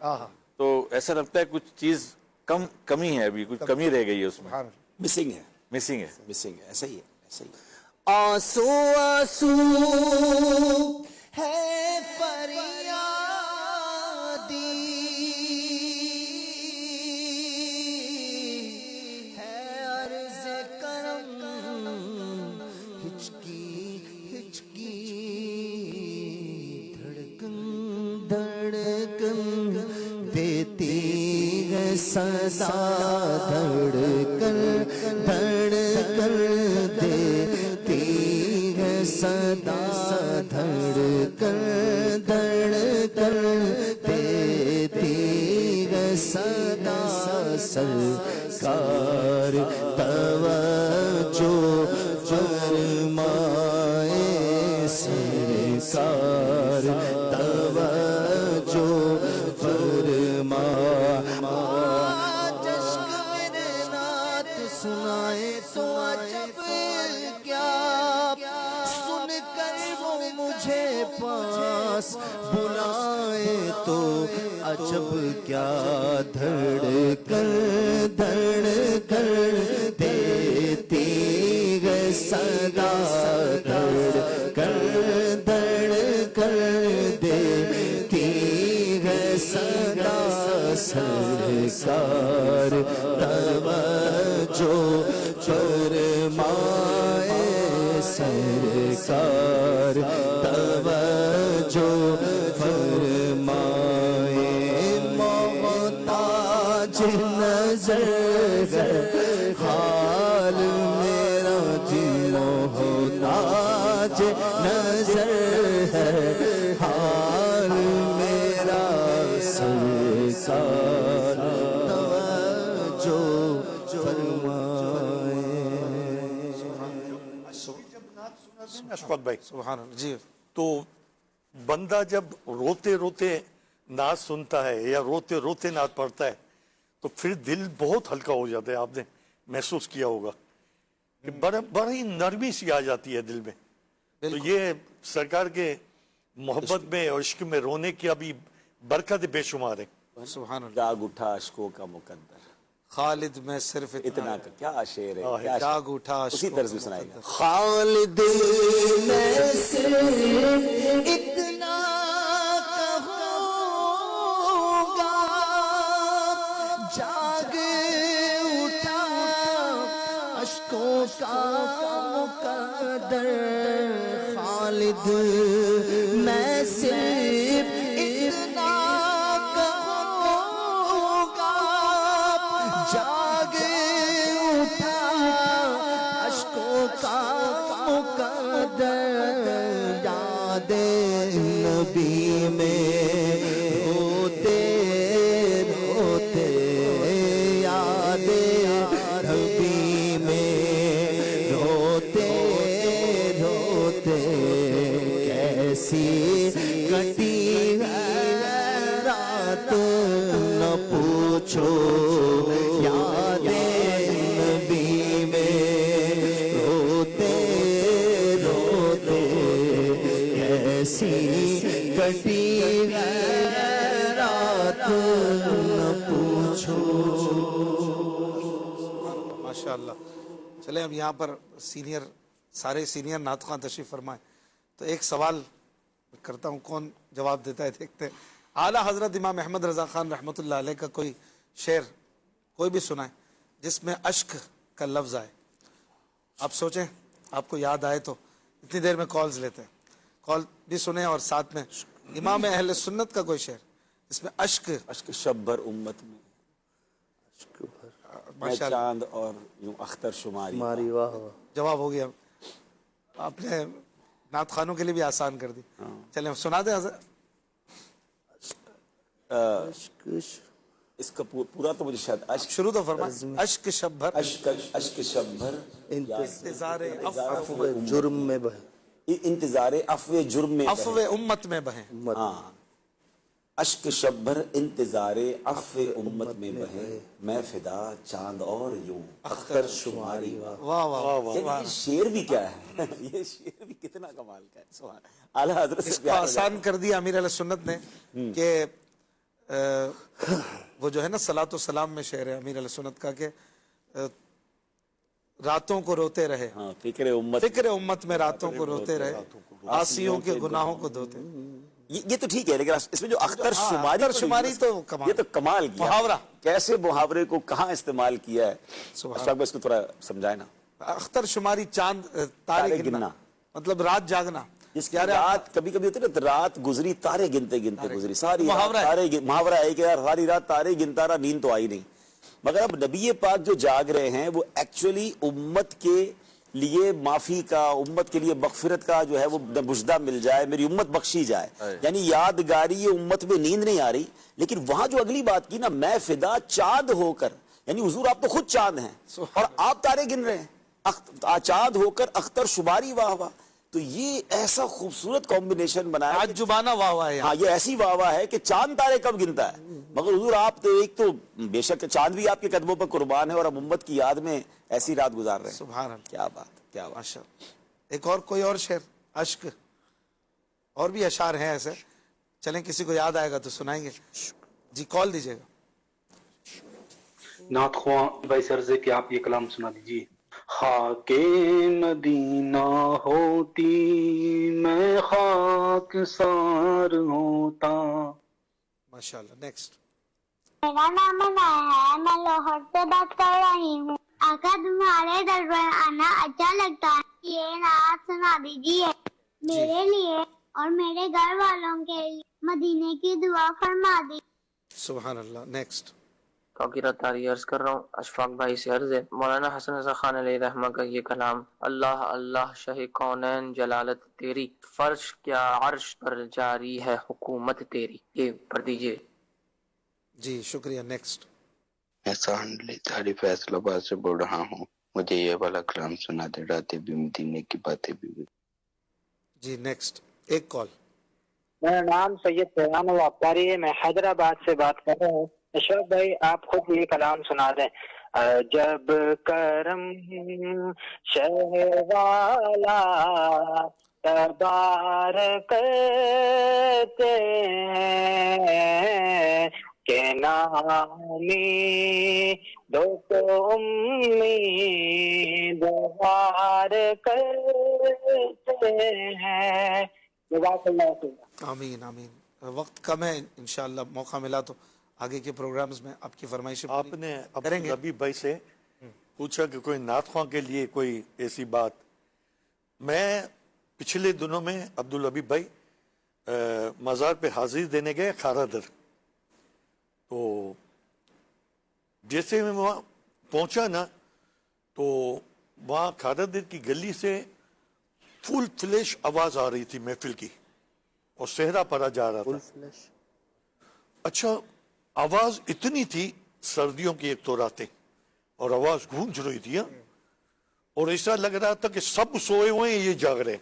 تو ایسا لگتا ہے کچھ چیز کمی ہے، ابھی کچھ کمی رہ گئی ہے اس میں، مسنگ ہے، مسنگ ہے، مسنگ ہے، ایسا ہی ہے، ایسا ہی ہے۔ آنسو آنسو ہے فریادی ہے عرض کرم، ہچکی ہچکی دھڑکن دھڑکن دیتی ہے صدا، دھڑکن دھڑکن دیتی ہے صدا، دھڑکن دھڑکن دیتی ہے صدا، سرکار توجہ فرمائے، سرکار توجہ فرمائے، جشک میرے نعت سنائے تو عجب کیا، سن کر وہ مجھے پاس بلائے تو عجب کیا، دھڑکن دھڑکن دیتی ہے صدا، دھڑکن دھڑکن دیتی ہے صدا، سرکار توجہ فرمائے، سرکار توجہ فرمائے، محتاج نظر ہے حال میرا جی، محتاج نظر ہے حال میرا، سرکار توجہ فرمائے۔ اشفاق بھائی سبحان اللہ جی۔ تو بندہ جب روتے روتے نعت سنتا ہے یا روتے روتے نعت پڑھتا ہے تو پھر دل بہت ہلکا ہو جاتا ہے، آپ نے محسوس کیا ہوگا کہ بڑی نرمی سی آ جاتی ہے دل میں۔ تو یہ سرکار کے محبت میں اور عشق میں رونے کی ابھی برکت بے شمار ہے۔ سبحان اللہ۔ جاگ اٹھا اشکوں کا مقدر، خالد میں صرف اتنا کا کیا شعر ہے، کیا جاگ اٹھا اسی طرز میں سنائے گا۔ خالد میں صرف اتنا کہوں گا، جاگ اٹھا اشکوں کا مقدر، خالد میں صرف اتنا کہوں گا، جاگ اٹھا اشکوں کا مقدر، یاد نبی میں ہوتے پوچھو یاد نبی میں روتے روتے کیسی کٹی ہے رات نہ پوچھو. ماشاءاللہ. چلیں اب یہاں پر سارے سینئر نعت خواں تشریف فرمائیں تو ایک سوال کرتا ہوں, کون جواب دیتا ہے دیکھتے ہیں. اعلیٰ حضرت امام احمد رضا خان رحمۃ اللہ علیہ کا کوئی شعر کوئی بھی سنائیں جس میں اشک کا لفظ آئے. آپ سوچیں, آپ کو یاد آئے تو اتنی دیر میں کالز لیتے ہیں, کال بھی سنیں اور ساتھ میں امام اہل سنت کا کوئی شعر جس میں اشک شب بھر امت میں میں چاند اور یوں اختر شماری. واہ واہ. جواب ہو گیا. آپ نے نعت خانوں کے لیے بھی آسان کر دی. چلیں سنا دیں حضرت. اس کا پورا تو مجھے شاید شروع تو فرمائیں. اشک شب بھر اشک شب بھر انتظار عفو جرم میں بہے انتظار عفو جرم میں عفو امت میں بہیں. ہاں, اشک شب بھر انتظار عفو امت میں بہے میں فدا چاند اور یوں اختر شماری. واہ واہ. یہ شعر بھی کیا ہے, یہ شعر بھی کتنا کمال کا ہے. سبحان اعلیٰ حضرت اس کو آسان کر دیا امیر علیہ سنت نے کہ وہ جو ہے نا صلاۃ و سلام میں شعر ہے امیر علیہ سنت کا کہ راتوں کو روتے رہے, فکر امت میں راتوں کو روتے رہے, عاصیوں کے گناہوں کو دھوتے. یہ تو ٹھیک ہے, لیکن اس میں جو اختر شماری تو کمال, یہ تو کمال کیا. محاورہ کیسے محاورے کو کہاں استعمال کیا ہے, اس کو تھوڑا سمجھائے نا. اختر شماری چاند تارے گننا مطلب رات جاگنا. جس کی رات کبھی کبھی ہوتی ہے نا, رات گزری تارے گنتے گنتے گزری, ساری محاورہ ہے کہ یار ساری رات تارے گنتا رہا, نیند تو آئی نہیں. مگر اب نبی پاک جو جاگ رہے ہیں وہ ایکچولی امت کے لیے معافی کا, امت کے لیے مغفرت کا جو ہے وہ مجدہ مل جائے, میری امت بخشی جائے. یعنی یادگاری امت میں نیند نہیں آ رہی. لیکن وہاں جو اگلی بات کی نا, میں فدا چاند ہو کر, یعنی حضور آپ تو خود چاند ہیں اور آپ تارے گن رہے ہیں, چاند ہو کر اختر شماری. واہ واہ. تو یہ ایسا خوبصورت کمبینیشن بنایا, تعجبانہ واہ واہ ہے. ہاں, یہ ایسی واہ واہ ہے کہ چاند تارے کب گنتا ہے, مگر حضور آپ تو ایک تو بے شک چاند بھی آپ کے قدموں پر قربان ہے اور اب امت کی یاد میں ایسی رات گزار رہے ہیں. سبحان اللہ. کیا بات, کیا بات. ماشاءاللہ. ایک اور کوئی اور شعر اشک, اور بھی اشعار ہیں ایسے, چلیں کسی کو یاد آئے گا تو سنائیں گے. جی کال دیجیے گا. نعت خواں بھائی سر سے کہ آپ یہ کلام سنا دیجیے. خاک مدینہ ہوتی میں خاک سار ہوتا. ماشاءاللہ. نیکسٹ. میرا نام ہے, میں لاہور سے بات کر رہی ہوں. آقا تمہارے دربار آنا اچھا لگتا ہے, یہ نعت سنا دیجیے میرے لیے اور میرے گھر والوں کے لیے, مدینے کی دعا فرما دی. سبحان اللہ. نیکسٹ. تاریخ عرض کر رہا ہوں, اشفاق بھائی سے عرض ہے. مولانا حسن رضا خان علیہ رحمہ کا یہ کلام, اللہ اللہ شاہ کونین جلالت تیری, فرش کیا عرش پر جاری ہے حکومت تیری. یہ پڑھ دیجئے. جی شکریہ. نیکسٹ. احسان علی طاری فیصل آباد سے بول رہا ہوں, مجھے یہ والا کلام سنا دے, راتیں بھی مدینے کی باتیں بھی. جی نیکسٹ. ایک کال. میرا نام سید فیضان وقاری ہے, میں حیدرآباد سے بات کر رہا ہوں. اشرف بھائی آپ خود یہ کلام سنا دیں. جب کرم شہ والا تبارک کرتے ہیں کہ نامی دو کو امید وار کرتے ہیں. جزاک اللہ خیر. آمین آمین. وقت کم ہے, انشاءاللہ موقع ملا تو آگے کے پروگرامز میں آپ کی فرمائش آپ نے عبدالحبیب بھائی سے پوچھا کہ کوئی نعت خواں کے لیے کوئی ایسی بات. میں پچھلے دنوں میں عبدالحبیب بھائی مزار پہ حاضری دینے گئے کھارا در, تو جیسے میں وہاں پہنچا نا تو وہاں کھارا در کی گلی سے فل فلیش آواز آ رہی تھی محفل کی, اور صحرا پڑا جا رہا تھا. اچھا آواز اتنی تھی, سردیوں کی ایک تو راتیں, اور آواز گونج رہی تھی, اور ایسا لگ رہا تھا کہ سب سوئے ہوئے ہیں, یہ جاگ رہے.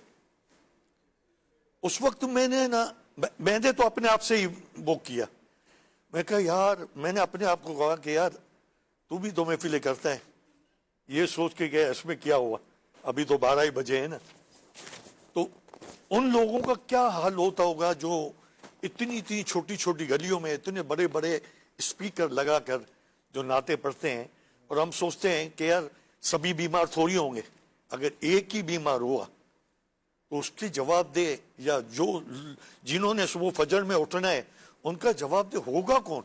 اس وقت میں نے تو اپنے آپ سے ہی وہ کیا, میں کہا یار میں نے اپنے آپ کو کہا کہ یار تو بھی تو محفلیں کرتا ہے, یہ سوچ کے گیا اس میں کیا ہوا, ابھی تو 12 ہی بجے ہیں نا. تو ان لوگوں کا کیا حال ہوتا ہوگا جو اتنی چھوٹی چھوٹی گلیوں میں اتنے بڑے بڑے اسپیکر لگا کر جو نعتیں پڑھتے ہیں, اور ہم سوچتے ہیں کہ یار سبھی بیمار تھوڑی ہوں گے, اگر ایک ہی بیمار ہوا تو اس کی جواب دے, یا جو جنہوں نے صبح فجر میں اٹھنا ہے ان کا جواب دے ہوگا کون؟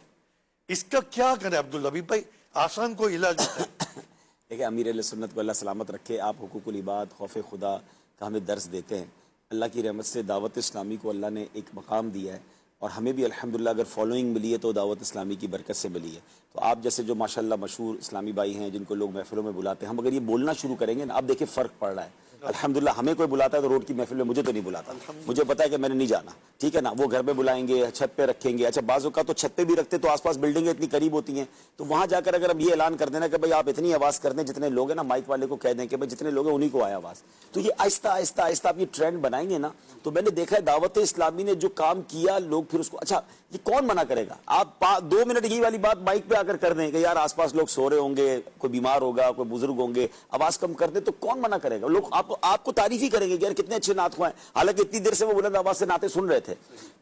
اس کا کیا کرے عبداللہ بھائی؟ آسان کوئی علاج ہوتا ہے؟ دیکھیں امیر اہل سنت کو اللہ سلامت رکھے, آپ حقوق العباد خوف خدا کا ہمیں درس دیتے ہیں. اللہ کی رحمت سے دعوت اسلامی کو اللہ نے ایک مقام دیا ہے, اور ہمیں بھی الحمدللہ اگر فالوئنگ ملی ہے تو دعوت اسلامی کی برکت سے ملی ہے. تو آپ جیسے جو ماشاءاللہ مشہور اسلامی بھائی ہیں جن کو لوگ محفلوں میں بلاتے ہیں, ہم اگر یہ بولنا شروع کریں گے نا, آپ دیکھیں فرق پڑ رہا ہے. الحمدللہ ہمیں کوئی بلاتا ہے تو روڈ کی محفل میں مجھے تو نہیں بلاتا, مجھے پتا ہے کہ میں نے نہیں جانا, ٹھیک ہے نا. وہ گھر پہ بلائیں گے, چھت پہ رکھیں گے. اچھا بعض اوقات تو چھت پہ بھی رکھتے تو آس پاس بلڈنگیں اتنی قریب ہوتی ہیں, تو وہاں جا کر اگر ہم یہ اعلان کر دینا کہ بھائی آپ اتنی آواز کر دیں جتنے لوگ ہیں نا, مائک والے کو کہہ دیں کہ بھائی جتنے لوگ ہیں انہی کو آئے آواز, تو یہ آہستہ آہستہ آہستہ آپ یہ ٹرینڈ بنائیں گے نا. تو میں نے دیکھا ہے دعوت اسلامی نے جو کام کیا, لوگ پھر اس کو, اچھا یہ کون منع کرے گا؟ آپ 2 منٹ یہ والی بات مائک پہ آ کر دیں کہ یار آس پاس لوگ سو رہے ہوں گے, کوئی بیمار ہوگا, کوئی بزرگ ہوں گے, آواز کم کر دیں, تو کون منع کرے گا؟ لوگ آپ کو تعریف ہی کریں گے کہ یار کتنے اچھے نعت خواہ ہیں, حالانکہ اتنی دیر سے وہ بلند آواز سے نعتیں سن رہے تھے.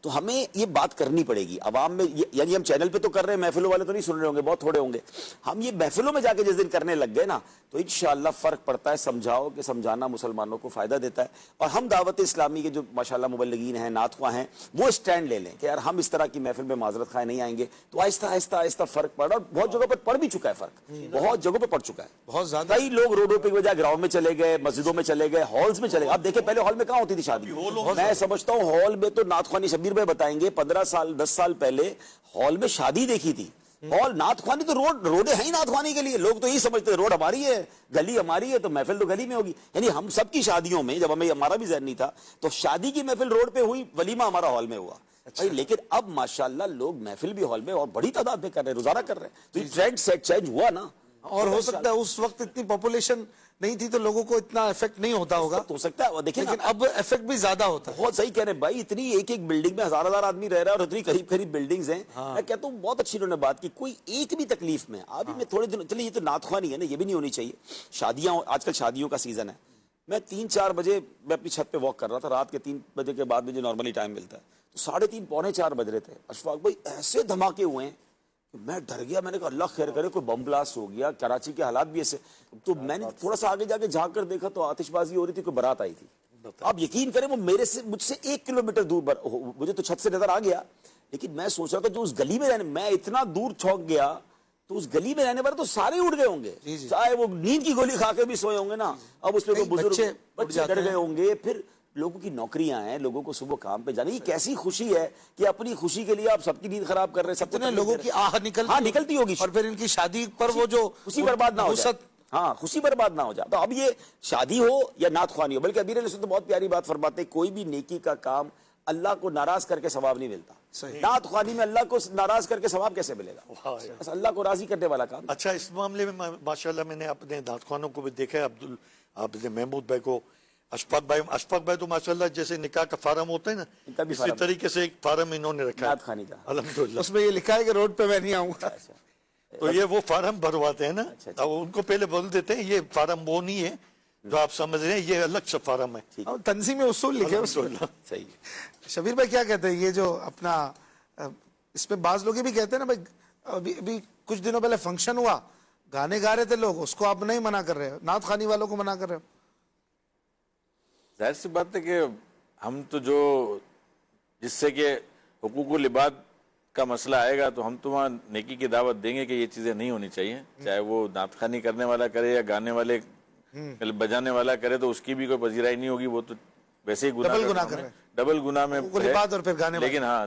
تو ہمیں یہ بات کرنی پڑے گی عوام میں, یعنی ہم چینل پہ تو کر رہے ہیں, محفلوں والے تو نہیں سن رہے ہوں گے, بہت تھوڑے ہوں گے. ہم یہ محفلوں میں جا کے جس دن کرنے لگ گئے نا, تو انشاءاللہ فرق پڑتا ہے. سمجھاؤ کہ سمجھانا مسلمانوں کو فائدہ دیتا ہے. اور ہم دعوت اسلامی کے جو ماشاءاللہ مبلغین ہیں, نعت خواہ ہیں, وہ اسٹینڈ لے لیں کہ یار ہم اس طرح کی محفل میں معذرت خواہ نہیں آئیں گے. تو آہستہ آہستہ آہستہ فرق پڑ رہا, اور بہت جگہ پر پڑ بھی چکا ہے فرق, بہت جگہوں پہ پڑ چکا ہے. بہت زیادہ کئی لوگ روڈوں پہ بجائے گراؤنڈ میں چلے گئے, مسجدوں میں چلے گئے, ہالز میں چلے گئے. آپ دیکھیں پہلے ہال میں کہاں ہوتی تھی شادی, میں سمجھتا ہوں ہال میں تو نعت خوانی شبیر بھائی بتائیں گے 15 سال 10 سال پہلے ہال میں شادی دیکھی تھی. ہال نعت خوانی تو روڈیں ہیں ہی نعت خوانی کے لیے. لوگ تو یہی سمجھتے ہیں روڈ ہماری ہے, گلی ہماری ہے, تو محفل تو گلی میں ہوگی. یعنی ہم سب کی شادیوں میں, جب ہمیں ہمارا بھی ذہن نہیں تھا, تو شادی کی محفل روڈ پہ ہوئی, ولیمہ ہمارا ہال میں ہوا. لیکن اب ماشاءاللہ لوگ محفل بھی ہال میں اور بڑی تعداد میں کر رہے ہیں, روزانہ کر رہے ہیں. تو یہ ٹرینڈ سیٹ چینج ہوا نا. اور ہو سکتا ہے اس وقت اتنی پاپولیشن نہیں تھی تو لوگوں کو اتنا ایفیکٹ نہیں ہوتا ہوگا, ہو سکتا ہے. دیکھیں لیکن اب ایفیکٹ بھی زیادہ ہوتا ہے. بہت صحیح کہہ رہے ہیں بھائی, اتنی ایک بلڈنگ میں 1000 آدمی رہ رہا ہے, اور اتنی قریب قریب بلڈنگز ہیں. میں کہتا ہوں بہت اچھی انہوں نے بات کی, کوئی ایک بھی تکلیف میں. ابھی میں تھوڑے دن, چلیے یہ تو نعت خوانی ہے نا, یہ بھی نہیں ہونی چاہیے. شادیاں, آج کل شادیوں کا سیزن ہے. میں 3-4 بجے میں اپنی چھت پہ واک کر رہا تھا, رات کے 3 بجے کے بعد مجھے نارملی ٹائم ملتا ہے, تو 3:30 پونے 4 بج رہے تھے. اشفاق بھائی ایسے دھماکے ہوئے ہیں, میں ڈر گیا. میں نے کہا اللہ خیر کرے, کوئی بم بلاسٹ ہو گیا. کراچی کے حالات بھی ایسے. تو میں نے تھوڑا سا آگے جا کے جھانک کر دیکھا تو آتش بازی ہو رہی تھی, کوئی بارات آئی تھی. آپ یقین کریں وہ مجھ سے 1 کلومیٹر دور, مجھے تو چھت سے نظر آ گیا, لیکن میں سوچ رہا تھا جو اس گلی میں رہنے, میں اتنا دور چونک گیا, تو اس گلی میں رہنے والے تو سارے اٹھ گئے ہوں گے, چاہے وہ نیند کی گولی کھا کے بھی سوئے ہوں گے نا. اب اس پہ کوئی بزرگ بچے ڈر گئے ہوں گے. پھر لوگوں کی نوکریاں ہیں, لوگوں کو صبح کام پہ جانا. یہ کیسی خوشی ہے کہ اپنی خوشی کے لیے آپ سب کی نیند خراب کر رہے ہیں. سب لوگوں کی آہ نکلتی ہوگی, اور پھر ان کی شادی پر وہ جو خوشی برباد نہ ہو جائے. ہاں, خوشی برباد نہ ہو جائے. تو اب یہ شادی ہو یا نعت خوانی ہو, بلکہ امیر علیہ تو بہت پیاری بات فرماتے ہیں, کوئی بھی نیکی کا کام اللہ کو ناراض کر کے ثواب نہیں ملتا. نعت خوانی میں اللہ کو ناراض کر کے ثواب کیسے ملے گا؟ بس اللہ کو راضی کرنے والا کام. اچھا, اس معاملے میں ماشاءاللہ میں نے اپنے نعت خوانوں کو بھی دیکھا ہے, عبد محمود بھائی کو, اشفاق بھائی تو ماشاءاللہ جیسے نکاح کا فارم ہوتا ہے نا, اسی طریقے سے ایک فارم انہوں نے رکھا ہے الحمدللہ. اس میں یہ لکھا ہے کہ روڈ پہ میں نہیں آؤں گا, تو یہ وہ فارم بھرواتے ہیں نا, ان کو پہلے بول دیتے ہیں یہ فارم وہ نہیں ہے جو آپ سمجھ رہے ہیں, یہ الگ سے فارم ہے. تنظیم اصول لکھے اصول. صحیح. شبیر بھائی کیا کہتے ہیں, یہ جو اپنا اس پہ بعض لوگ بھی کہتے ہیں نا بھائی, ابھی کچھ دنوں پہلے فنکشن ہوا, گانے گا رہے تھے لوگ, اس کو آپ نہیں منع کر رہے, نعت خوانی والوں کو منع کر رہے ہو. ظاہر سی بات ہے کہ ہم تو جو جس سے کہ حقوق العباد کا مسئلہ آئے گا تو ہم تو وہاں نیکی کی دعوت دیں گے کہ یہ چیزیں نہیں ہونی چاہیے, چاہے وہ نعت خوانی کرنے والا کرے یا گانے والے بجانے والا کرے, تو اس کی بھی کوئی پذیرائی نہیں ہوگی. وہ تو ویسے ہی گناہ کر رہے ہیں, ڈبل گناہ میں.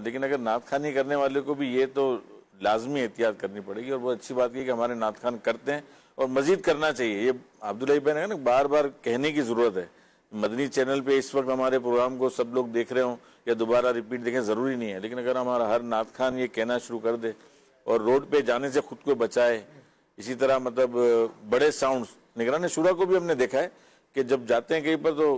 لیکن اگر نعت خوانی کرنے والے کو بھی یہ تو لازمی احتیاط کرنی پڑے گی. اور بہت اچھی بات یہ کہ ہمارے نعت خوان کرتے ہیں اور مزید کرنا چاہیے. یہ عبداللہ بھائی نے نا بار بار کہنے کی ضرورت ہے. مدنی چینل پہ اس وقت ہمارے پروگرام کو سب لوگ دیکھ رہے ہوں یا دوبارہ ریپیٹ دیکھیں ضروری نہیں ہے, لیکن اگر ہمارا ہر نعت خوان یہ کہنا شروع کر دے اور روڈ پہ جانے سے خود کو بچائے. اسی طرح مطلب بڑے ساؤنڈز, نگران شورا کو بھی ہم نے دیکھا ہے کہ جب جاتے ہیں کہیں پر تو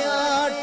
8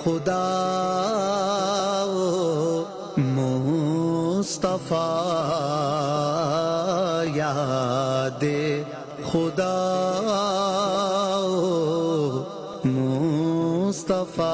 خدا مصطفیٰ یاد خدا مصطفیٰ